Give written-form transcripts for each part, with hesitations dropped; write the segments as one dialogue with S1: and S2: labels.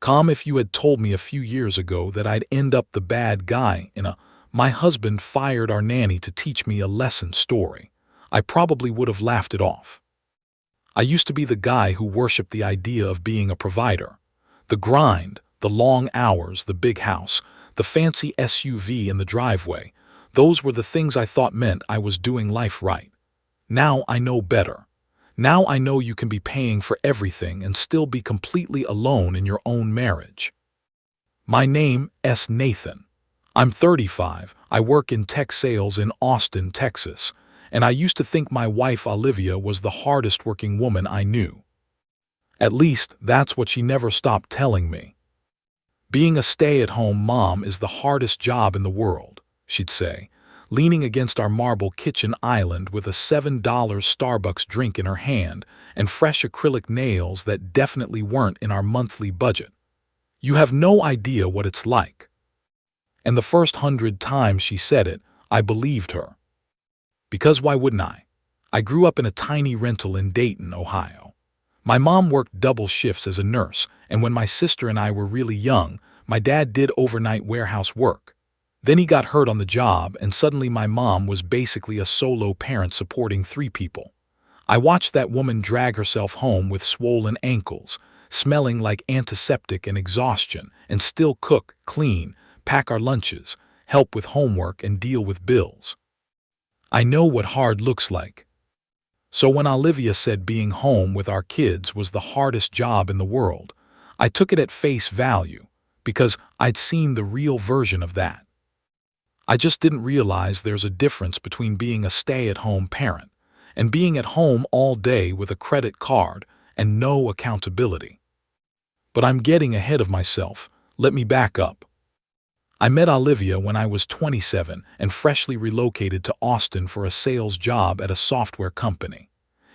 S1: Calm if you had told me a few years ago that I'd end up the bad guy in a "my husband fired our nanny to teach me a lesson" story. I probably would have laughed it off. I used to be the guy who worshipped the idea of being a provider. The grind, the long hours, the big house, the fancy SUV in the driveway, those were the things I thought meant I was doing life right. Now I know better. Now I know you can be paying for everything and still be completely alone in your own marriage. My name is Nathan. I'm 35, I work in tech sales in Austin, Texas, and I used to think my wife Olivia was the hardest working woman I knew. At least, that's what she never stopped telling me. Being a stay-at-home mom is the hardest job in the world, she'd say, leaning against our marble kitchen island with a $7 Starbucks drink in her hand and fresh acrylic nails that definitely weren't in our monthly budget. You have no idea what it's like. And the first 100 times she said it, I believed her. Because why wouldn't I? I grew up in a tiny rental in Dayton, Ohio. My mom worked double shifts as a nurse, and when my sister and I were really young, my dad did overnight warehouse work. Then he got hurt on the job, and suddenly my mom was basically a solo parent supporting 3 people. I watched that woman drag herself home with swollen ankles, smelling like antiseptic and exhaustion, and still cook, clean, pack our lunches, help with homework, and deal with bills. I know what hard looks like. So when Olivia said being home with our kids was the hardest job in the world, I took it at face value, because I'd seen the real version of that. I just didn't realize there's a difference between being a stay-at-home parent and being at home all day with a credit card and no accountability. But I'm getting ahead of myself. Let me back up. I met Olivia when I was 27 and freshly relocated to Austin for a sales job at a software company.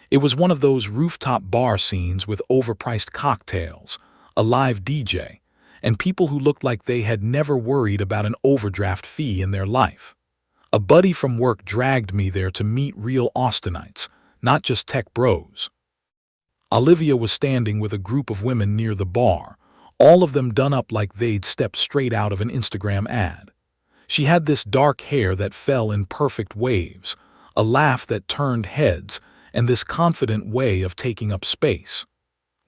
S1: It was one of those rooftop bar scenes with overpriced cocktails, a live DJ, and people who looked like they had never worried about an overdraft fee in their life. A buddy from work dragged me there to meet real Austinites, not just tech bros. Olivia was standing with a group of women near the bar, all of them done up like they'd stepped straight out of an Instagram ad. She had this dark hair that fell in perfect waves, a laugh that turned heads, and this confident way of taking up space.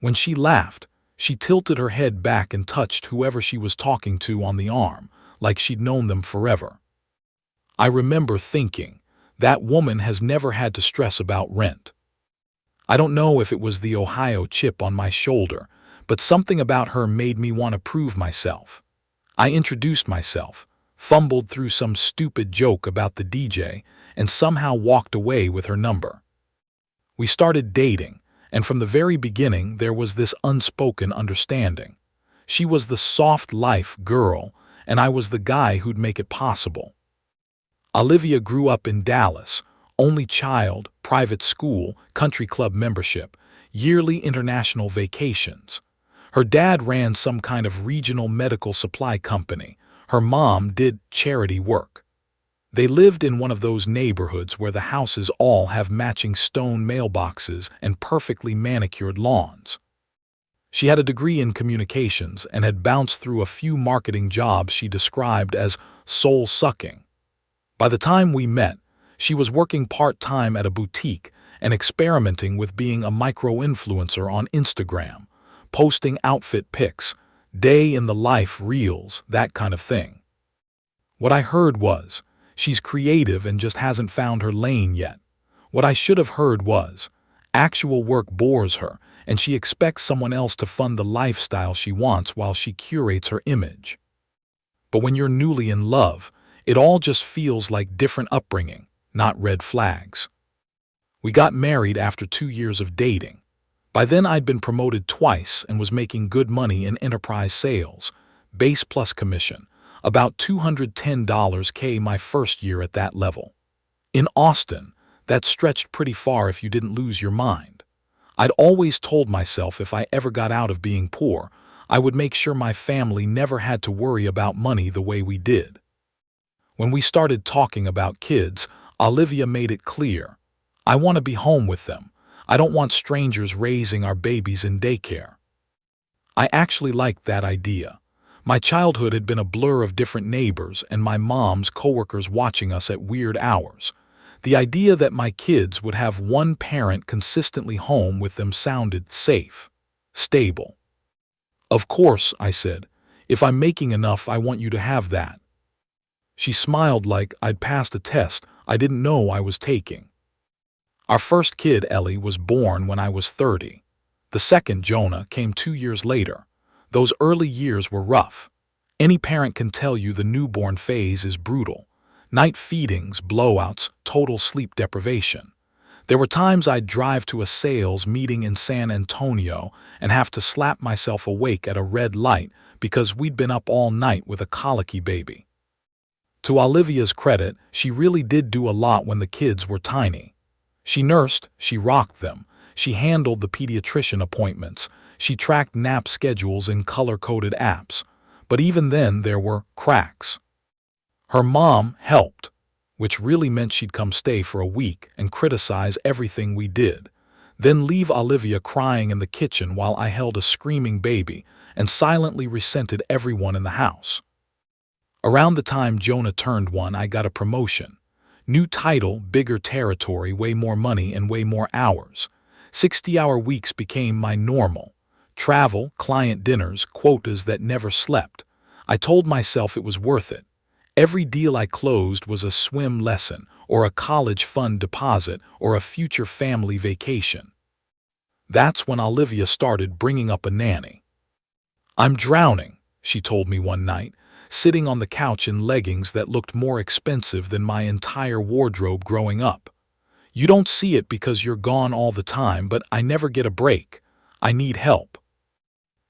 S1: When she laughed, she tilted her head back and touched whoever she was talking to on the arm, like she'd known them forever. I remember thinking, that woman has never had to stress about rent. I don't know if it was the Ohio chip on my shoulder, but something about her made me want to prove myself. I introduced myself, fumbled through some stupid joke about the DJ, and somehow walked away with her number. We started dating, and from the very beginning there was this unspoken understanding. She was the soft life girl, and I was the guy who'd make it possible. Olivia grew up in Dallas, only child, private school, country club membership, yearly international vacations. Her dad ran some kind of regional medical supply company. Her mom did charity work. They lived in one of those neighborhoods where the houses all have matching stone mailboxes and perfectly manicured lawns. She had a degree in communications and had bounced through a few marketing jobs she described as soul-sucking. By the time we met, she was working part-time at a boutique and experimenting with being a micro-influencer on Instagram, posting outfit pics, day-in-the-life reels, that kind of thing. What I heard was, she's creative and just hasn't found her lane yet. What I should have heard was, actual work bores her, and she expects someone else to fund the lifestyle she wants while she curates her image. But when you're newly in love, it all just feels like different upbringing, not red flags. We got married after 2 years of dating. By then I'd been promoted twice and was making good money in enterprise sales, base plus commission, about $210K my first year at that level. In Austin, that stretched pretty far if you didn't lose your mind. I'd always told myself if I ever got out of being poor, I would make sure my family never had to worry about money the way we did. When we started talking about kids, Olivia made it clear. I want to be home with them. I don't want strangers raising our babies in daycare. I actually liked that idea. My childhood had been a blur of different neighbors and my mom's coworkers watching us at weird hours. The idea that my kids would have one parent consistently home with them sounded safe, stable. Of course, I said. If I'm making enough, I want you to have that. She smiled like I'd passed a test I didn't know I was taking. Our first kid, Ellie, was born when I was 30. The second, Jonah, came 2 years later. Those early years were rough. Any parent can tell you the newborn phase is brutal. Night feedings, blowouts, total sleep deprivation. There were times I'd drive to a sales meeting in San Antonio and have to slap myself awake at a red light because we'd been up all night with a colicky baby. To Olivia's credit, she really did do a lot when the kids were tiny. She nursed, she rocked them, she handled the pediatrician appointments, she tracked nap schedules in color-coded apps. But even then there were cracks. Her mom helped, which really meant she'd come stay for a week and criticize everything we did, then leave Olivia crying in the kitchen while I held a screaming baby and silently resented everyone in the house. Around the time Jonah turned 1, I got a promotion. New title, bigger territory, way more money, and way more hours. 60-hour weeks became my normal. Travel, client dinners, quotas that never slept. I told myself it was worth it. Every deal I closed was a swim lesson, or a college fund deposit, or a future family vacation. That's when Olivia started bringing up a nanny. "I'm drowning," she told me one night, sitting on the couch in leggings that looked more expensive than my entire wardrobe growing up. "You don't see it because you're gone all the time, but I never get a break. I need help."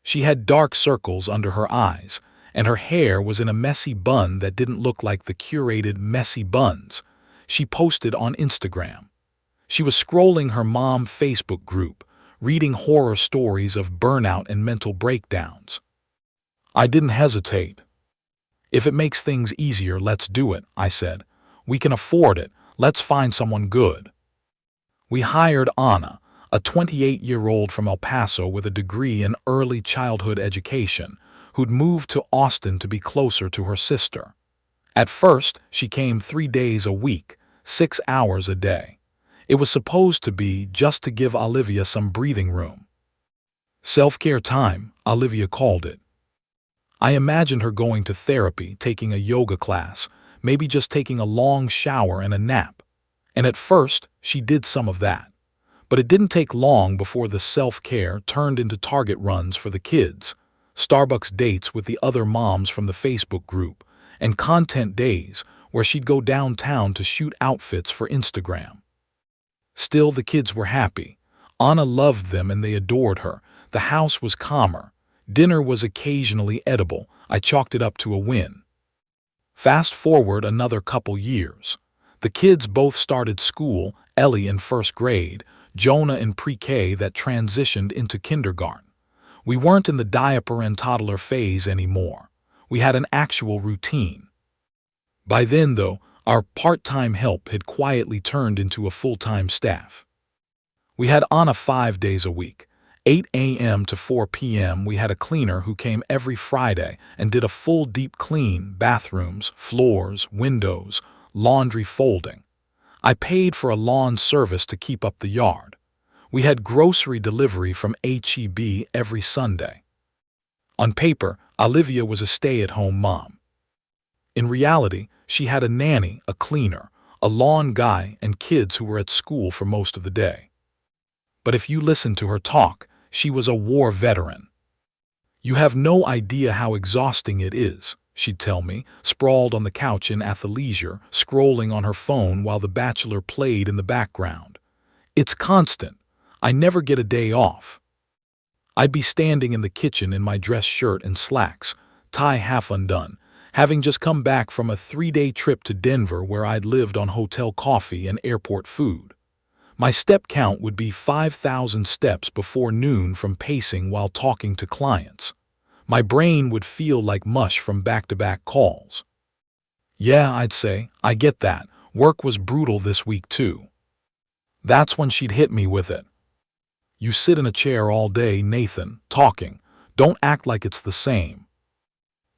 S1: She had dark circles under her eyes, and her hair was in a messy bun that didn't look like the curated messy buns she posted on Instagram. She was scrolling her mom Facebook group, reading horror stories of burnout and mental breakdowns. I didn't hesitate. "If it makes things easier, let's do it," I said. "We can afford it. Let's find someone good." We hired Anna, a 28-year-old from El Paso with a degree in early childhood education, who'd moved to Austin to be closer to her sister. At first, she came 3 days a week, 6 hours a day. It was supposed to be just to give Olivia some breathing room. Self-care time, Olivia called it. I imagined her going to therapy, taking a yoga class, maybe just taking a long shower and a nap. And at first, she did some of that. But it didn't take long before the self-care turned into Target runs for the kids, Starbucks dates with the other moms from the Facebook group, and content days where she'd go downtown to shoot outfits for Instagram. Still, the kids were happy. Anna loved them and they adored her. The house was calmer. Dinner was occasionally edible. I chalked it up to a win. Fast forward another couple years. The kids both started school, Ellie in first grade, Jonah in pre-K that transitioned into kindergarten. We weren't in the diaper and toddler phase anymore. We had an actual routine. By then, though, our part-time help had quietly turned into a full-time staff. We had Anna 5 days a week. 8 a.m. to 4 p.m. we had a cleaner who came every Friday and did a full deep clean, bathrooms, floors, windows, laundry folding. I paid for a lawn service to keep up the yard. We had grocery delivery from H-E-B every Sunday. On paper, Olivia was a stay-at-home mom. In reality, she had a nanny, a cleaner, a lawn guy, and kids who were at school for most of the day. But if you listened to her talk, she was a war veteran. "You have no idea how exhausting it is," she'd tell me, sprawled on the couch in athleisure, scrolling on her phone while The Bachelor played in the background. "It's constant. I never get a day off." I'd be standing in the kitchen in my dress shirt and slacks, tie half undone, having just come back from a 3-day trip to Denver where I'd lived on hotel coffee and airport food. My step count would be 5,000 steps before noon from pacing while talking to clients. My brain would feel like mush from back-to-back calls. "Yeah," I'd say, "I get that. Work was brutal this week too." That's when she'd hit me with it. "You sit in a chair all day, Nathan, talking. Don't act like it's the same.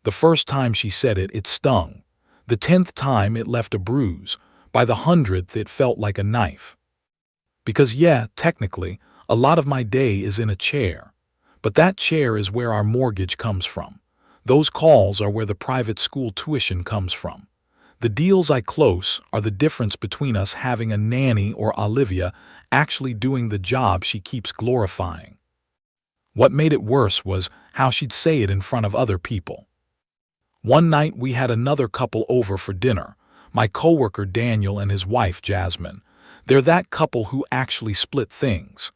S1: The first time she said it, it stung. The 10th time, it left a bruise. By the 100th, it felt like a knife. Because yeah, technically, a lot of my day is in a chair. But that chair is where our mortgage comes from. Those calls are where the private school tuition comes from. The deals I close are the difference between us having a nanny or Olivia actually doing the job she keeps glorifying. What made it worse was how she'd say it in front of other people. One night we had another couple over for dinner, my coworker Daniel and his wife Jasmine. They're that couple who actually split things.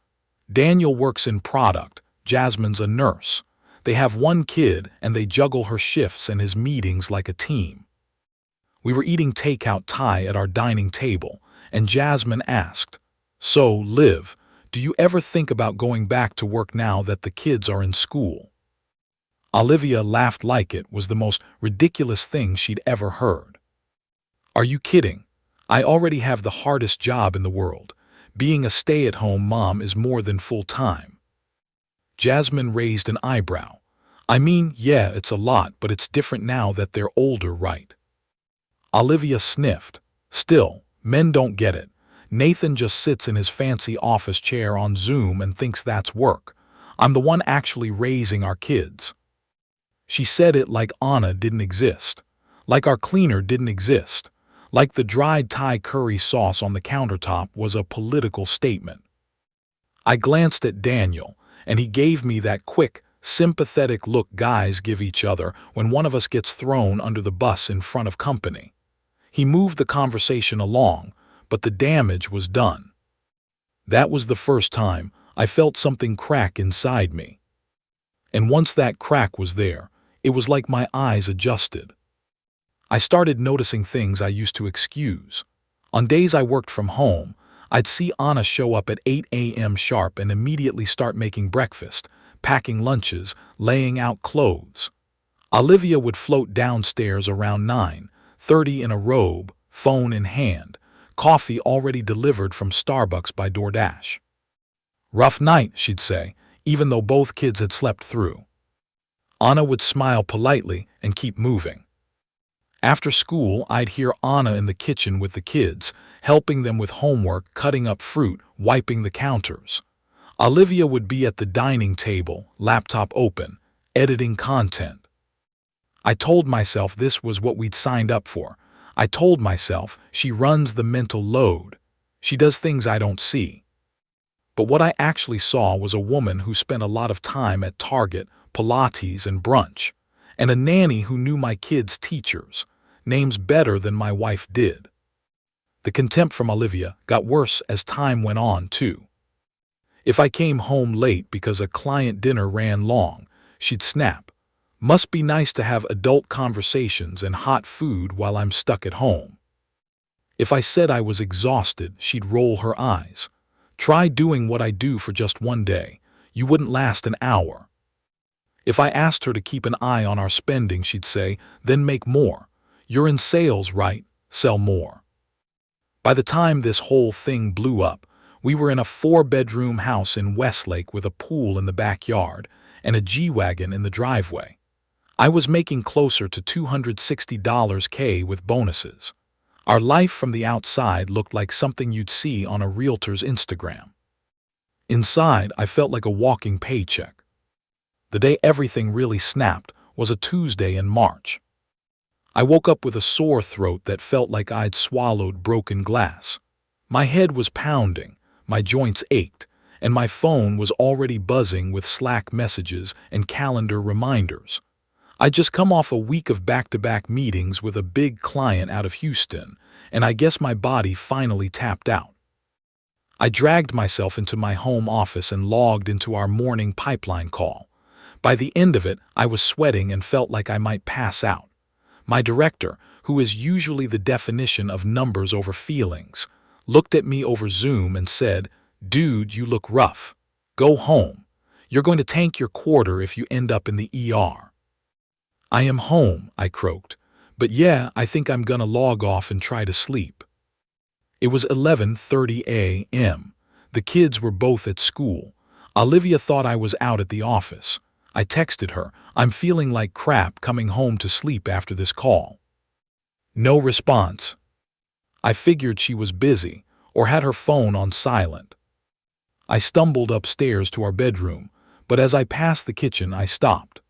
S1: Daniel works in product, Jasmine's a nurse. They have one kid and they juggle her shifts and his meetings like a team. We were eating takeout Thai at our dining table, and Jasmine asked, "So, Liv, do you ever think about going back to work now that the kids are in school?" Olivia laughed like it was the most ridiculous thing she'd ever heard. "Are you kidding? I already have the hardest job in the world. Being a stay-at-home mom is more than full-time." Jasmine raised an eyebrow. "I mean, yeah, it's a lot, but it's different now that they're older, right?" Olivia sniffed. "Still, men don't get it. Nathan just sits in his fancy office chair on Zoom and thinks that's work. I'm the one actually raising our kids." She said it like Anna didn't exist. Like our cleaner didn't exist. Like the dried Thai curry sauce on the countertop was a political statement. I glanced at Daniel, and he gave me that quick, sympathetic look guys give each other when one of us gets thrown under the bus in front of company. He moved the conversation along, but the damage was done. That was the first time I felt something crack inside me. And once that crack was there, it was like my eyes adjusted. I started noticing things I used to excuse. On days I worked from home, I'd see Anna show up at 8 a.m. sharp and immediately start making breakfast, packing lunches, laying out clothes. Olivia would float downstairs around 9:30 in a robe, phone in hand, coffee already delivered from Starbucks by DoorDash. "Rough night," she'd say, even though both kids had slept through. Anna would smile politely and keep moving. After school, I'd hear Anna in the kitchen with the kids, helping them with homework, cutting up fruit, wiping the counters. Olivia would be at the dining table, laptop open, editing content. I told myself this was what we'd signed up for. I told myself she runs the mental load. She does things I don't see. But what I actually saw was a woman who spent a lot of time at Target, Pilates, and brunch, and a nanny who knew my kids' teachers' names better than my wife did. The contempt from Olivia got worse as time went on, too. If I came home late because a client dinner ran long, she'd snap. "Must be nice to have adult conversations and hot food while I'm stuck at home." If I said I was exhausted, she'd roll her eyes. "Try doing what I do for just one day. You wouldn't last an hour." If I asked her to keep an eye on our spending, she'd say, "Then make more. You're in sales, right? Sell more." By the time this whole thing blew up, we were in a 4-bedroom house in Westlake with a pool in the backyard and a G-Wagon in the driveway. I was making closer to $260K with bonuses. Our life from the outside looked like something you'd see on a realtor's Instagram. Inside, I felt like a walking paycheck. The day everything really snapped was a Tuesday in March. I woke up with a sore throat that felt like I'd swallowed broken glass. My head was pounding, my joints ached, and my phone was already buzzing with Slack messages and calendar reminders. I'd just come off a week of back-to-back meetings with a big client out of Houston, and I guess my body finally tapped out. I dragged myself into my home office and logged into our morning pipeline call. By the end of it, I was sweating and felt like I might pass out. My director, who is usually the definition of numbers over feelings, looked at me over Zoom and said, "Dude, you look rough. Go home. You're going to tank your quarter if you end up in the ER." "I am home," I croaked. "But yeah, I think I'm gonna log off and try to sleep." It was 11:30 a.m. The kids were both at school. Olivia thought I was out at the office. I texted her, "I'm feeling like crap coming home to sleep after this call." No response. I figured she was busy or had her phone on silent. I stumbled upstairs to our bedroom, but as I passed the kitchen, I stopped.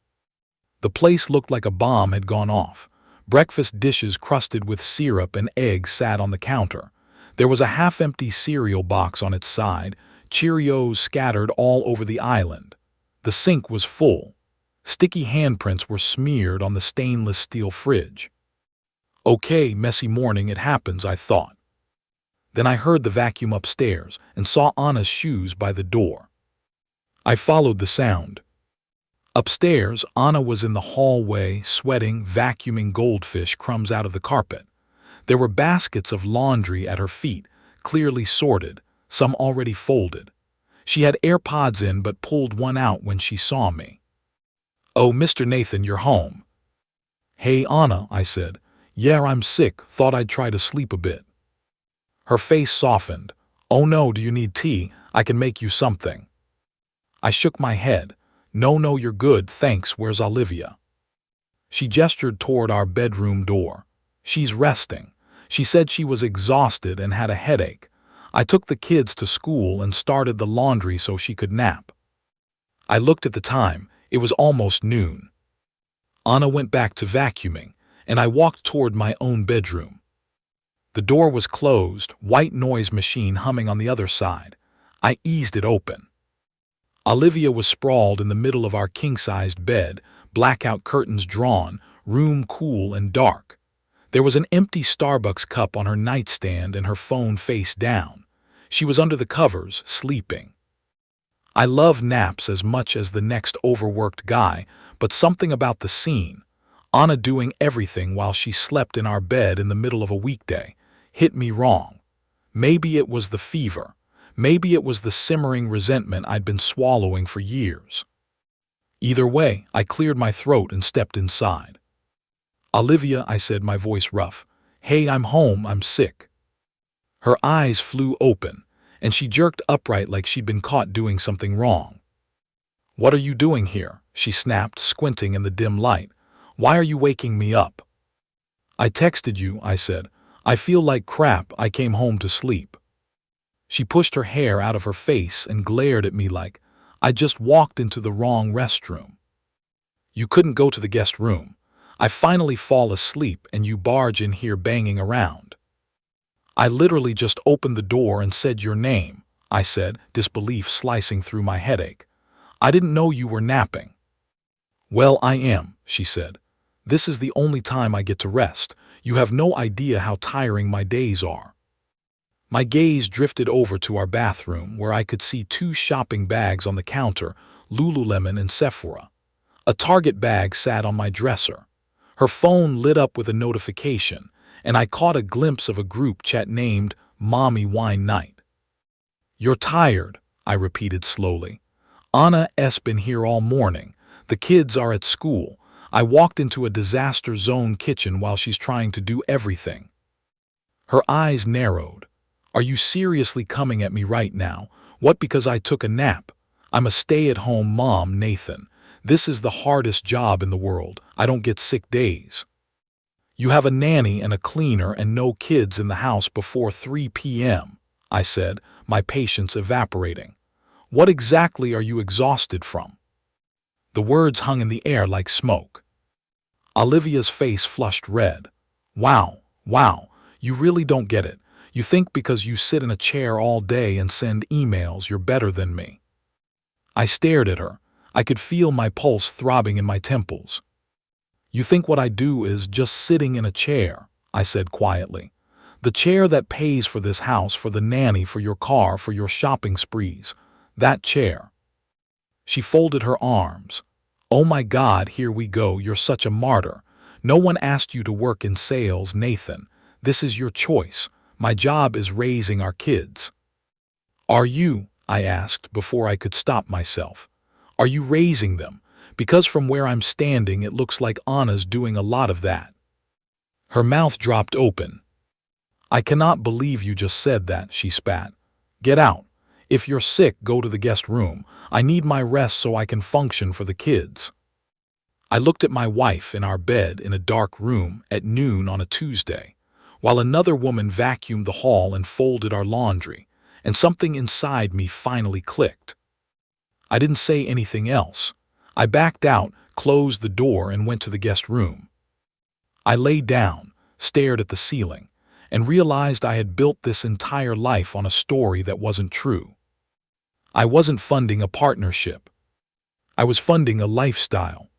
S1: The place looked like a bomb had gone off. Breakfast dishes crusted with syrup and eggs sat on the counter. There was a half-empty cereal box on its side, Cheerios scattered all over the island. The sink was full. Sticky handprints were smeared on the stainless steel fridge. Okay, messy morning, it happens, I thought. Then I heard the vacuum upstairs and saw Anna's shoes by the door. I followed the sound. Upstairs, Anna was in the hallway, sweating, vacuuming goldfish crumbs out of the carpet. There were baskets of laundry at her feet, clearly sorted, some already folded. She had AirPods in but pulled one out when she saw me. "Oh, Mr. Nathan, you're home." "Hey, Anna," I said. "Yeah, I'm sick, thought I'd try to sleep a bit." Her face softened. "Oh no, do you need tea? I can make you something." I shook my head. No, you're good, thanks, where's Olivia?" She gestured toward our bedroom door. "She's resting. She said she was exhausted and had a headache. I took the kids to school and started the laundry so she could nap." I looked at the time. It was almost noon. Anna went back to vacuuming, and I walked toward my own bedroom. The door was closed, white noise machine humming on the other side. I eased it open. Olivia was sprawled in the middle of our king-sized bed, blackout curtains drawn, room cool and dark. There was an empty Starbucks cup on her nightstand and her phone face down. She was under the covers, sleeping. I love naps as much as the next overworked guy, but something about the scene, Anna doing everything while she slept in our bed in the middle of a weekday, hit me wrong. Maybe it was the fever. Maybe it was the simmering resentment I'd been swallowing for years. Either way, I cleared my throat and stepped inside. "Olivia," I said, my voice rough. "Hey, I'm home, I'm sick." Her eyes flew open, and she jerked upright like she'd been caught doing something wrong. "What are you doing here?" she snapped, squinting in the dim light. "Why are you waking me up?" "I texted you," I said. "I feel like crap, I came home to sleep." She pushed her hair out of her face and glared at me like I just walked into the wrong restroom. "You couldn't go to the guest room. I finally fall asleep and you barge in here banging around." "I literally just opened the door and said your name," I said, disbelief slicing through my headache. "I didn't know you were napping." "Well, I am," she said. "This is the only time I get to rest. You have no idea how tiring my days are." My gaze drifted over to our bathroom, where I could see 2 shopping bags on the counter, Lululemon and Sephora. A Target bag sat on my dresser. Her phone lit up with a notification, and I caught a glimpse of a group chat named Mommy Wine Night. "You're tired," I repeated slowly. "Anna's been here all morning. The kids are at school. I walked into a disaster zone kitchen while she's trying to do everything." Her eyes narrowed. "Are you seriously coming at me right now? What, because I took a nap? I'm a stay-at-home mom, Nathan. This is the hardest job in the world. I don't get sick days." "You have a nanny and a cleaner and no kids in the house before 3 p.m., I said, my patience evaporating. "What exactly are you exhausted from?" The words hung in the air like smoke. Olivia's face flushed red. Wow, you really don't get it. You think because you sit in a chair all day and send emails you're better than me." I stared at her. I could feel my pulse throbbing in my temples. "You think what I do is just sitting in a chair," I said quietly. "The chair that pays for this house, for the nanny, for your car, for your shopping sprees. That chair." She folded her arms. "Oh my God, here we go, you're such a martyr. No one asked you to work in sales, Nathan. This is your choice. My job is raising our kids." "Are you?" I asked before I could stop myself. "Are you raising them? Because from where I'm standing it looks like Anna's doing a lot of that." Her mouth dropped open. "I cannot believe you just said that," she spat. "Get out. If you're sick, go to the guest room. I need my rest so I can function for the kids. I looked at my wife in our bed in a dark room at noon on a Tuesday, while another woman vacuumed the hall and folded our laundry, and something inside me finally clicked. I didn't say anything else. I backed out, closed the door, and went to the guest room. I lay down, stared at the ceiling, and realized I had built this entire life on a story that wasn't true. I wasn't funding a partnership. I was funding a lifestyle.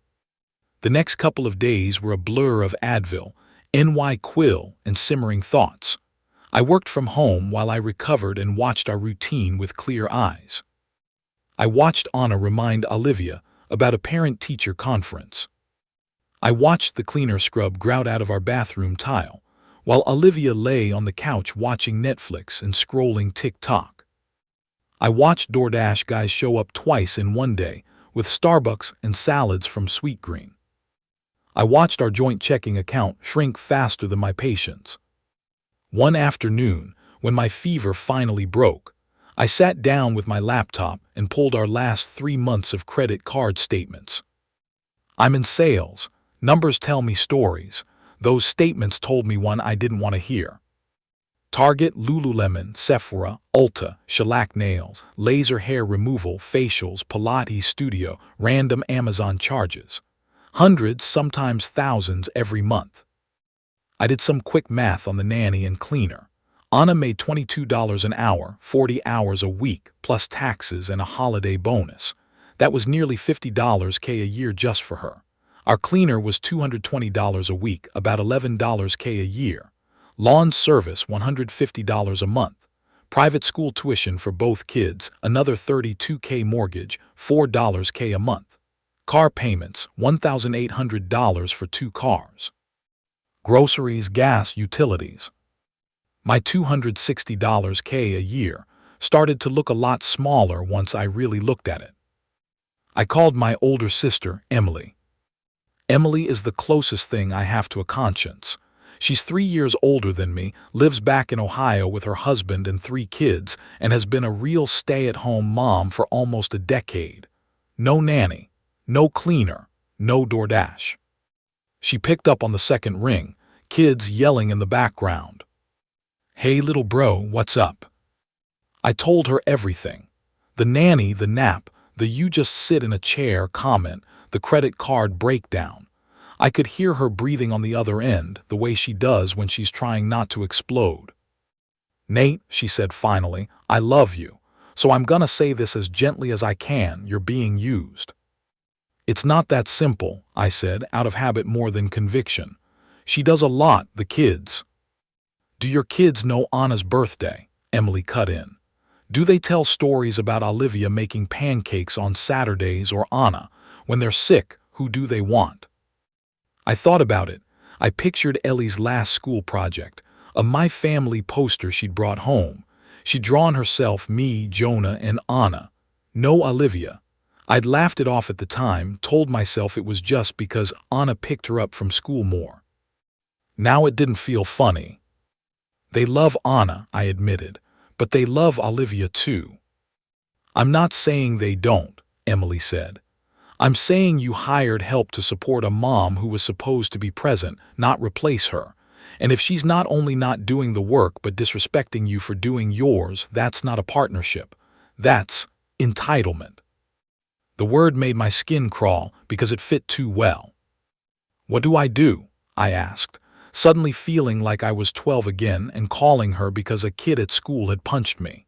S1: The next couple of days were a blur of Advil, NyQuil, and simmering thoughts. I worked from home while I recovered and watched our routine with clear eyes. I watched Anna remind Olivia about a parent-teacher conference. I watched the cleaner scrub grout out of our bathroom tile, while Olivia lay on the couch watching Netflix and scrolling TikTok. I watched DoorDash guys show up twice in one day, with Starbucks and salads from Sweetgreen. I watched our joint checking account shrink faster than my patience. One afternoon, when my fever finally broke, I sat down with my laptop and pulled our last 3 months of credit card statements. I'm in sales. Numbers tell me stories. Those statements told me one I didn't want to hear. Target, Lululemon, Sephora, Ulta, shellac nails, laser hair removal, facials, Pilates studio, random Amazon charges. Hundreds, sometimes thousands every month. I did some quick math on the nanny and cleaner. Anna made $22 an hour, 40 hours a week, plus taxes and a holiday bonus. That was nearly $50K a year just for her. Our cleaner was $220 a week, about $11K a year. Lawn service, $150 a month. Private school tuition for both kids, another $32K mortgage, $4K a month. Car payments, $1,800 for 2 cars. Groceries, gas, utilities. My $260K a year started to look a lot smaller once I really looked at it. I called my older sister, Emily. Emily is the closest thing I have to a conscience. She's 3 years older than me, lives back in Ohio with her husband and 3 kids, and has been a real stay-at-home mom for almost a decade. No nanny, no cleaner, no DoorDash. She picked up on the second ring, kids yelling in the background. "Hey little bro, what's up?" I told her everything. The nanny, the nap, the "you just sit in a chair" comment, the credit card breakdown. I could hear her breathing on the other end, the way she does when she's trying not to explode. "Nate," she said finally, "I love you. So I'm gonna say this as gently as I can, you're being used." "It's not that simple," I said, out of habit more than conviction. "She does a lot, the kids." "Do your kids know Anna's birthday?" Emily cut in. "Do they tell stories about Olivia making pancakes on Saturdays, or Anna, when they're sick, who do they want?" I thought about it. I pictured Ellie's last school project, a My Family poster she'd brought home. She'd drawn herself, me, Jonah, and Anna. No Olivia. I'd laughed it off at the time, told myself it was just because Anna picked her up from school more. Now it didn't feel funny. "They love Anna," I admitted, "but they love Olivia too." "I'm not saying they don't," Emily said. "I'm saying you hired help to support a mom who was supposed to be present, not replace her. And if she's not only not doing the work but disrespecting you for doing yours, that's not a partnership. That's entitlement." The word made my skin crawl because it fit too well. "What do I do?" I asked, suddenly feeling like I was 12 again and calling her because a kid at school had punched me.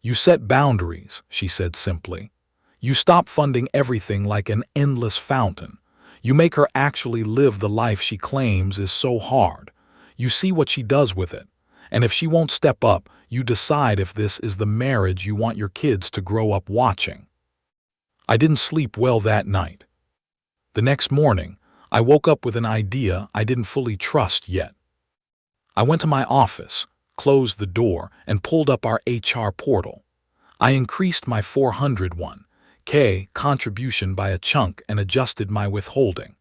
S1: "You set boundaries," she said simply. "You stop funding everything like an endless fountain. You make her actually live the life she claims is so hard. You see what she does with it. And if she won't step up, you decide if this is the marriage you want your kids to grow up watching." I didn't sleep well that night. The next morning, I woke up with an idea I didn't fully trust yet. I went to my office, closed the door, and pulled up our HR portal. I increased my $401K contribution by a chunk and adjusted my withholding.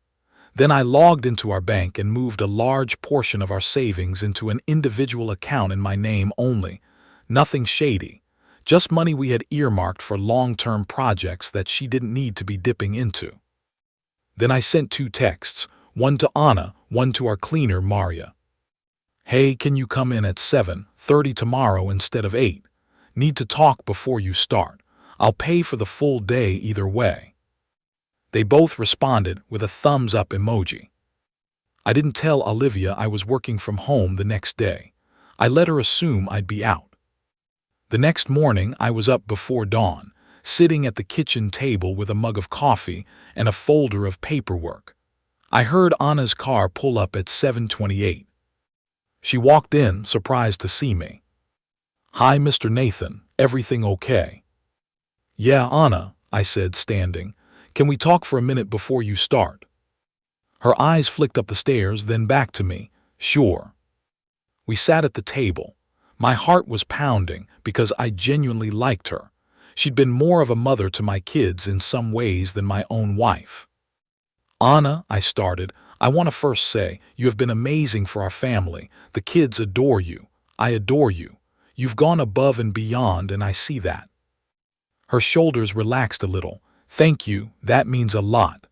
S1: Then I logged into our bank and moved a large portion of our savings into an individual account in my name only. Nothing shady, just money we had earmarked for long-term projects that she didn't need to be dipping into. Then I sent 2 texts, one to Anna, one to our cleaner, Maria. Hey, can you come in at 7:30 tomorrow instead of 8? Need to talk before you start. I'll pay for the full day either way. They both responded with a thumbs up emoji. I didn't tell Olivia I was working from home the next day. I let her assume I'd be out. The next morning I was up before dawn, sitting at the kitchen table with a mug of coffee and a folder of paperwork. I heard Anna's car pull up at 7:28. She walked in, surprised to see me. Hi, Mr. Nathan, everything okay? Yeah, Anna, I said, standing. Can we talk for a minute before you start? Her eyes flicked up the stairs, then back to me. Sure. We sat at the table. My heart was pounding because I genuinely liked her. She'd been more of a mother to my kids in some ways than my own wife. Anna, I started, I want to first say, you have been amazing for our family. The kids adore you. I adore you. You've gone above and beyond, and I see that. Her shoulders relaxed a little. Thank you, that means a lot.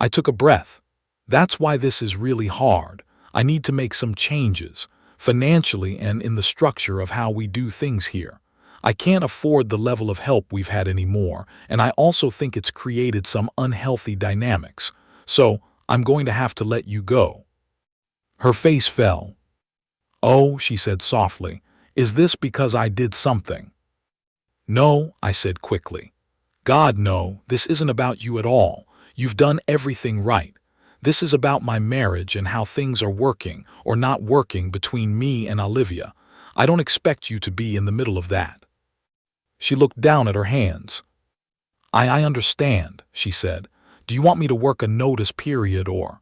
S1: I took a breath. That's why this is really hard. I need to make some changes, financially and in the structure of how we do things here. I can't afford the level of help we've had anymore, and I also think it's created some unhealthy dynamics. So, I'm going to have to let you go. Her face fell. Oh, she said softly, is this because I did something? No, I said quickly. God, no, this isn't about you at all. You've done everything right. This is about my marriage and how things are working or not working between me and Olivia. I don't expect you to be in the middle of that. She looked down at her hands. I understand, she said. Do you want me to work a notice period or?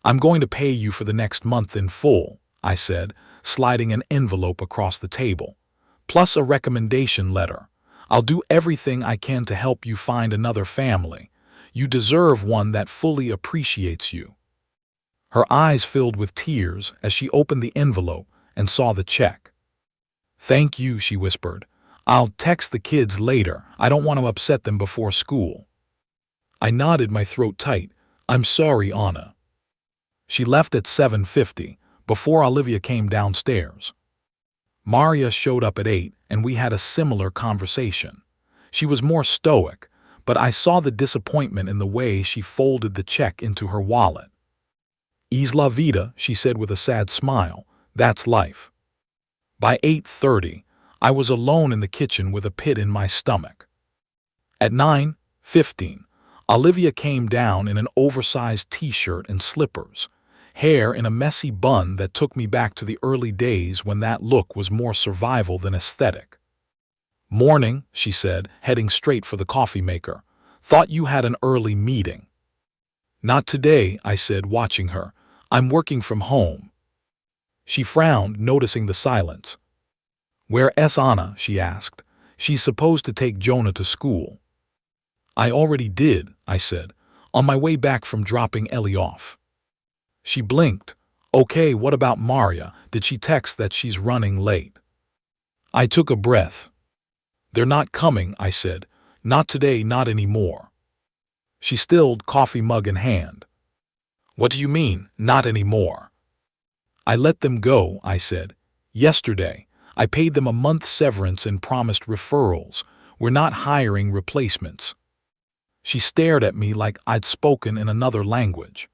S1: I'm going to pay you for the next month in full, I said, sliding an envelope across the table, plus a recommendation letter. I'll do everything I can to help you find another family. You deserve one that fully appreciates you. Her eyes filled with tears as she opened the envelope and saw the check. Thank you, she whispered. I'll text the kids later. I don't want to upset them before school. I nodded, my throat tight. I'm sorry, Anna. She left at 7:50, before Olivia came downstairs. Maria showed up at 8, and we had a similar conversation. She was more stoic, but I saw the disappointment in the way she folded the check into her wallet. Es la vida, she said with a sad smile. That's life. By 8:30, I was alone in the kitchen with a pit in my stomach. At 9:15, Olivia came down in an oversized t-shirt and slippers, hair in a messy bun that took me back to the early days when that look was more survival than aesthetic. Morning, she said, heading straight for the coffee maker. Thought you had an early meeting. Not today, I said, watching her. I'm working from home. She frowned, noticing the silence. Where's Anna? She asked. She's supposed to take Jonah to school. I already did, I said, on my way back from dropping Ellie off. She blinked. Okay, what about Maria? Did she text that she's running late? I took a breath. They're not coming, I said. Not today, not anymore. She stilled, coffee mug in hand. What do you mean, not anymore? I let them go, I said. Yesterday, I paid them a month's severance and promised referrals. We're not hiring replacements. She stared at me like I'd spoken in another language.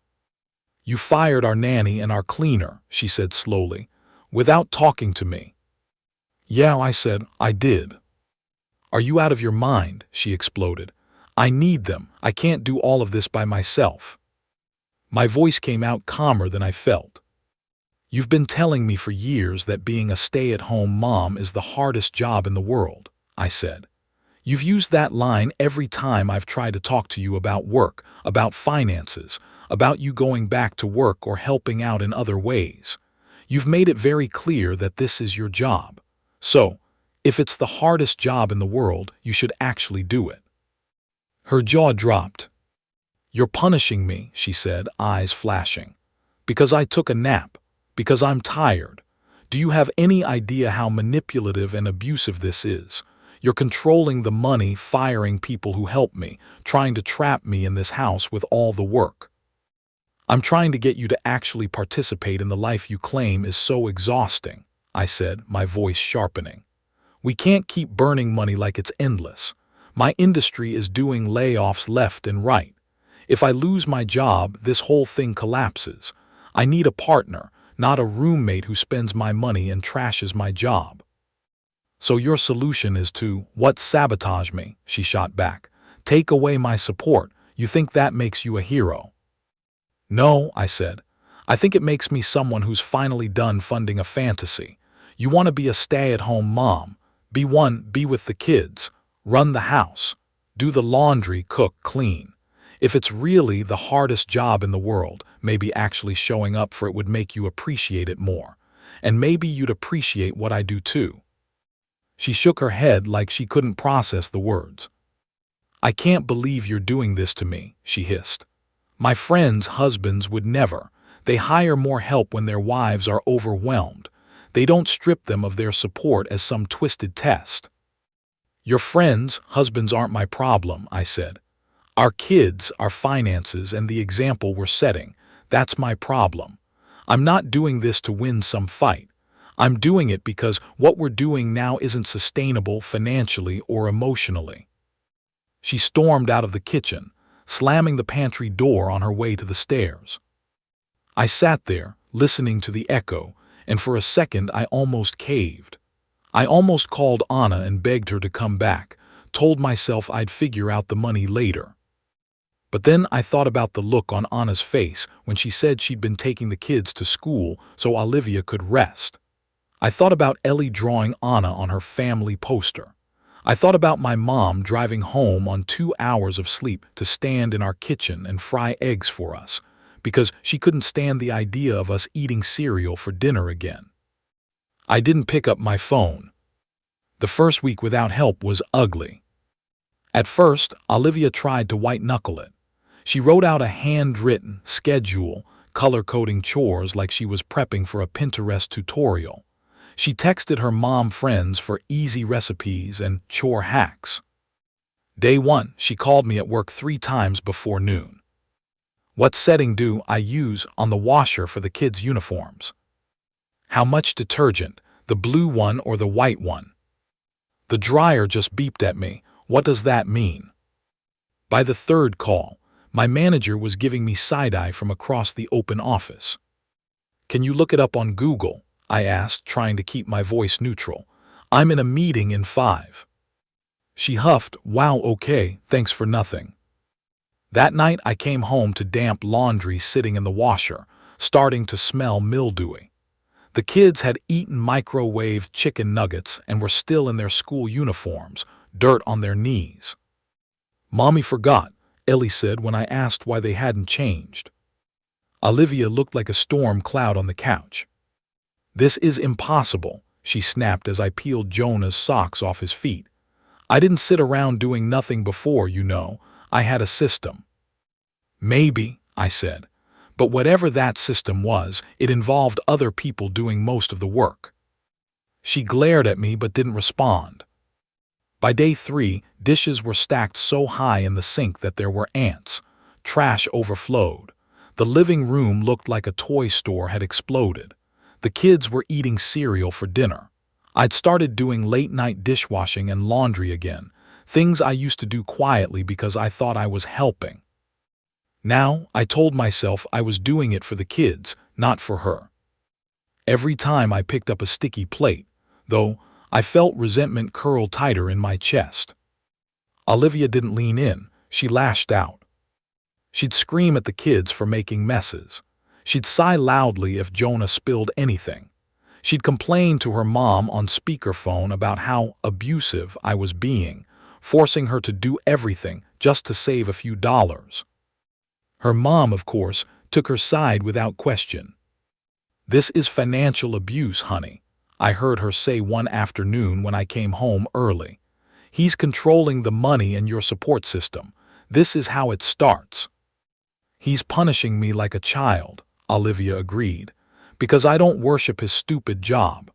S1: You fired our nanny and our cleaner, she said slowly, without talking to me. Yeah, I said, I did. Are you out of your mind? She exploded. I need them. I can't do all of this by myself. My voice came out calmer than I felt. You've been telling me for years that being a stay-at-home mom is the hardest job in the world, I said. You've used that line every time I've tried to talk to you about work, about finances, about you going back to work or helping out in other ways. You've made it very clear that this is your job. So, if it's the hardest job in the world, you should actually do it. Her jaw dropped. You're punishing me, she said, eyes flashing. Because I took a nap. Because I'm tired. Do you have any idea how manipulative and abusive this is? You're controlling the money, firing people who help me, trying to trap me in this house with all the work. I'm trying to get you to actually participate in the life you claim is so exhausting, I said, my voice sharpening. We can't keep burning money like it's endless. My industry is doing layoffs left and right. If I lose my job, this whole thing collapses. I need a partner, not a roommate who spends my money and trashes my job. So your solution is to, what, sabotage me, she shot back. Take away my support. You think that makes you a hero? No, I said. I think it makes me someone who's finally done funding a fantasy. You want to be a stay-at-home mom. Be with the kids. Run the house. Do the laundry, cook, clean. If it's really the hardest job in the world, maybe actually showing up for it would make you appreciate it more. And maybe you'd appreciate what I do too. She shook her head like she couldn't process the words. I can't believe you're doing this to me, she hissed. My friends' husbands would never. They hire more help when their wives are overwhelmed. They don't strip them of their support as some twisted test. Your friends' husbands aren't my problem, I said. Our kids, our finances, and the example we're setting, that's my problem. I'm not doing this to win some fight. I'm doing it because what we're doing now isn't sustainable financially or emotionally. She stormed out of the kitchen, slamming the pantry door on her way to the stairs. I sat there, listening to the echo, and for a second I almost caved. I almost called Anna and begged her to come back, told myself I'd figure out the money later. But then I thought about the look on Anna's face when she said she'd been taking the kids to school so Olivia could rest. I thought about Ellie drawing Anna on her family poster. I thought about my mom driving home on 2 hours of sleep to stand in our kitchen and fry eggs for us, because she couldn't stand the idea of us eating cereal for dinner again. I didn't pick up my phone. The first week without help was ugly. At first, Olivia tried to white-knuckle it. She wrote out a handwritten schedule, color-coding chores like she was prepping for a Pinterest tutorial. She texted her mom friends for easy recipes and chore hacks. Day 1, she called me at work 3 times before noon. What setting do I use on the washer for the kids' uniforms? How much detergent, the blue one or the white one? The dryer just beeped at me. What does that mean? By the 3rd call, my manager was giving me side-eye from across the open office. Can you look it up on Google? I asked, trying to keep my voice neutral. I'm in a meeting in 5. She huffed, wow, okay, thanks for nothing. That night I came home to damp laundry sitting in the washer, starting to smell mildewy. The kids had eaten microwaved chicken nuggets and were still in their school uniforms, dirt on their knees. Mommy forgot, Ellie said when I asked why they hadn't changed. Olivia looked like a storm cloud on the couch. This is impossible, she snapped as I peeled Jonah's socks off his feet. I didn't sit around doing nothing before, you know. I had a system. Maybe, I said. But whatever that system was, it involved other people doing most of the work. She glared at me but didn't respond. By day 3, dishes were stacked so high in the sink that there were ants. Trash overflowed. The living room looked like a toy store had exploded. The kids were eating cereal for dinner. I'd started doing late-night dishwashing and laundry again, things I used to do quietly because I thought I was helping. Now, I told myself I was doing it for the kids, not for her. Every time I picked up a sticky plate, though, I felt resentment curl tighter in my chest. Olivia didn't lean in, she lashed out. She'd scream at the kids for making messes. She'd sigh loudly if Jonah spilled anything. She'd complain to her mom on speakerphone about how abusive I was being, forcing her to do everything just to save a few dollars. Her mom, of course, took her side without question. This is financial abuse, honey, I heard her say one afternoon when I came home early. He's controlling the money and your support system. This is how it starts. He's punishing me like a child, Olivia agreed. Because I don't worship his stupid job.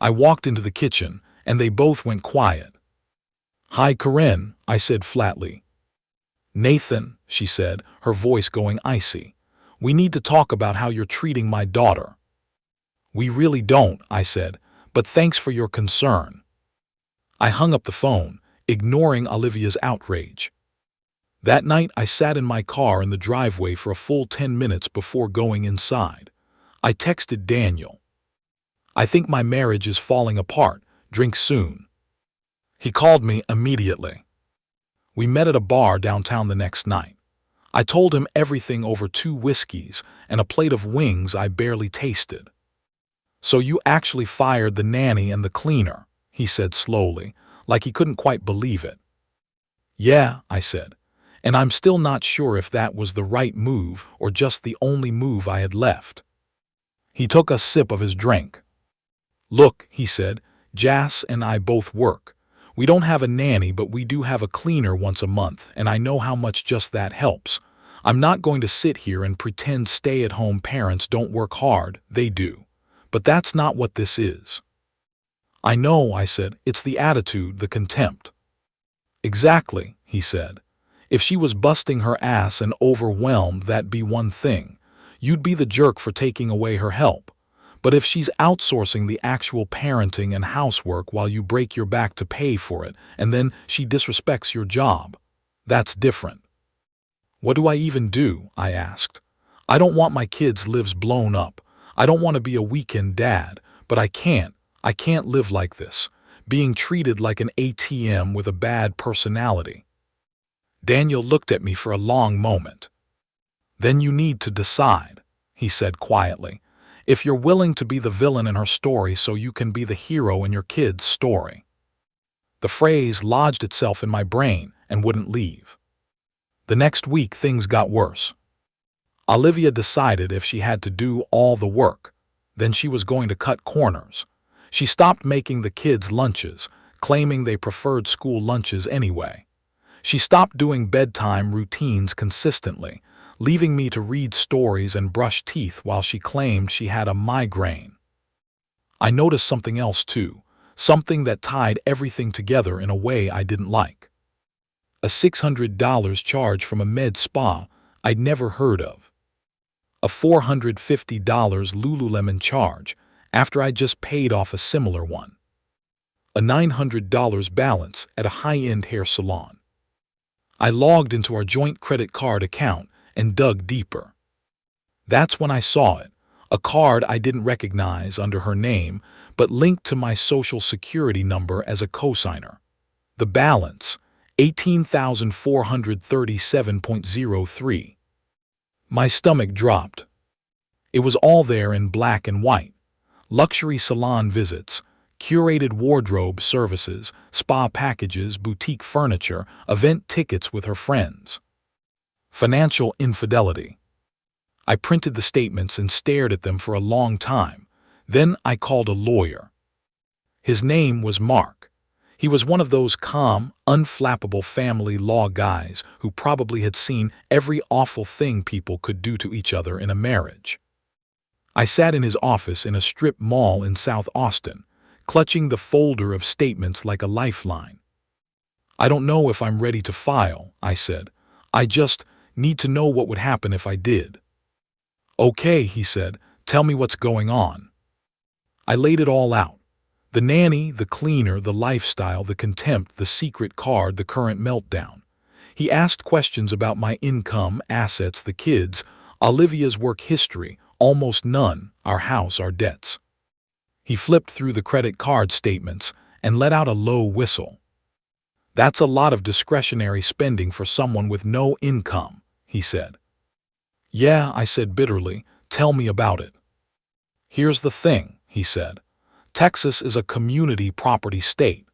S1: I walked into the kitchen, and they both went quiet. "Hi, Corinne," I said flatly. "Nathan," she said, her voice going icy. "We need to talk about how you're treating my daughter." "We really don't," I said, "but thanks for your concern." I hung up the phone, ignoring Olivia's outrage. That night I sat in my car in the driveway for a full 10 minutes before going inside. I texted Daniel. "I think my marriage is falling apart. Drink soon." He called me immediately. We met at a bar downtown the next night. I told him everything over 2 whiskeys and a plate of wings I barely tasted. "So you actually fired the nanny and the cleaner," he said slowly, like he couldn't quite believe it. "Yeah," I said, "and I'm still not sure if that was the right move or just the only move I had left." He took a sip of his drink. "Look," he said, "Jas and I both work. We don't have a nanny, but we do have a cleaner once a month, and I know how much just that helps. I'm not going to sit here and pretend stay-at-home parents don't work hard. They do. But that's not what this is." "I know," I said. "It's the attitude, the contempt." "Exactly," he said. "If she was busting her ass and overwhelmed, that'd be one thing. You'd be the jerk for taking away her help. But if she's outsourcing the actual parenting and housework while you break your back to pay for it, and then she disrespects your job, that's different." "What do I even do?" I asked. "I don't want my kids' lives blown up. I don't want to be a weekend dad, but I can't live like this, being treated like an ATM with a bad personality." Daniel looked at me for a long moment. "Then you need to decide," he said quietly, "if you're willing to be the villain in her story so you can be the hero in your kid's story." The phrase lodged itself in my brain and wouldn't leave. The next week things got worse. Olivia decided if she had to do all the work, then she was going to cut corners. She stopped making the kids lunches, claiming they preferred school lunches anyway. She stopped doing bedtime routines consistently, leaving me to read stories and brush teeth while she claimed she had a migraine. I noticed something else too, something that tied everything together in a way I didn't like. A $600 charge from a med spa I'd never heard of. A $450 Lululemon charge after I just paid off a similar one. A $900 balance at a high-end hair salon. I logged into our joint credit card account and dug deeper. That's when I saw it, a card I didn't recognize under her name, but linked to my social security number as a cosigner. The balance, $18,437.03. My stomach dropped. It was all there in black and white. Luxury salon visits, curated wardrobe services, spa packages, boutique furniture, event tickets with her friends. Financial infidelity. I printed the statements and stared at them for a long time. Then I called a lawyer. His name was Mark. He was one of those calm, unflappable family law guys who probably had seen every awful thing people could do to each other in a marriage. I sat in his office in a strip mall in South Austin, clutching the folder of statements like a lifeline. "I don't know if I'm ready to file," I said. "I just need to know what would happen if I did." "Okay," he said, "tell me what's going on." I laid it all out. The nanny, the cleaner, the lifestyle, the contempt, the secret card, the current meltdown. He asked questions about my income, assets, the kids, Olivia's work history, almost none, our house, our debts. He flipped through the credit card statements and let out a low whistle. "That's a lot of discretionary spending for someone with no income," he said. "Yeah," I said bitterly, "tell me about it." "Here's the thing," he said. "Texas is a community property state.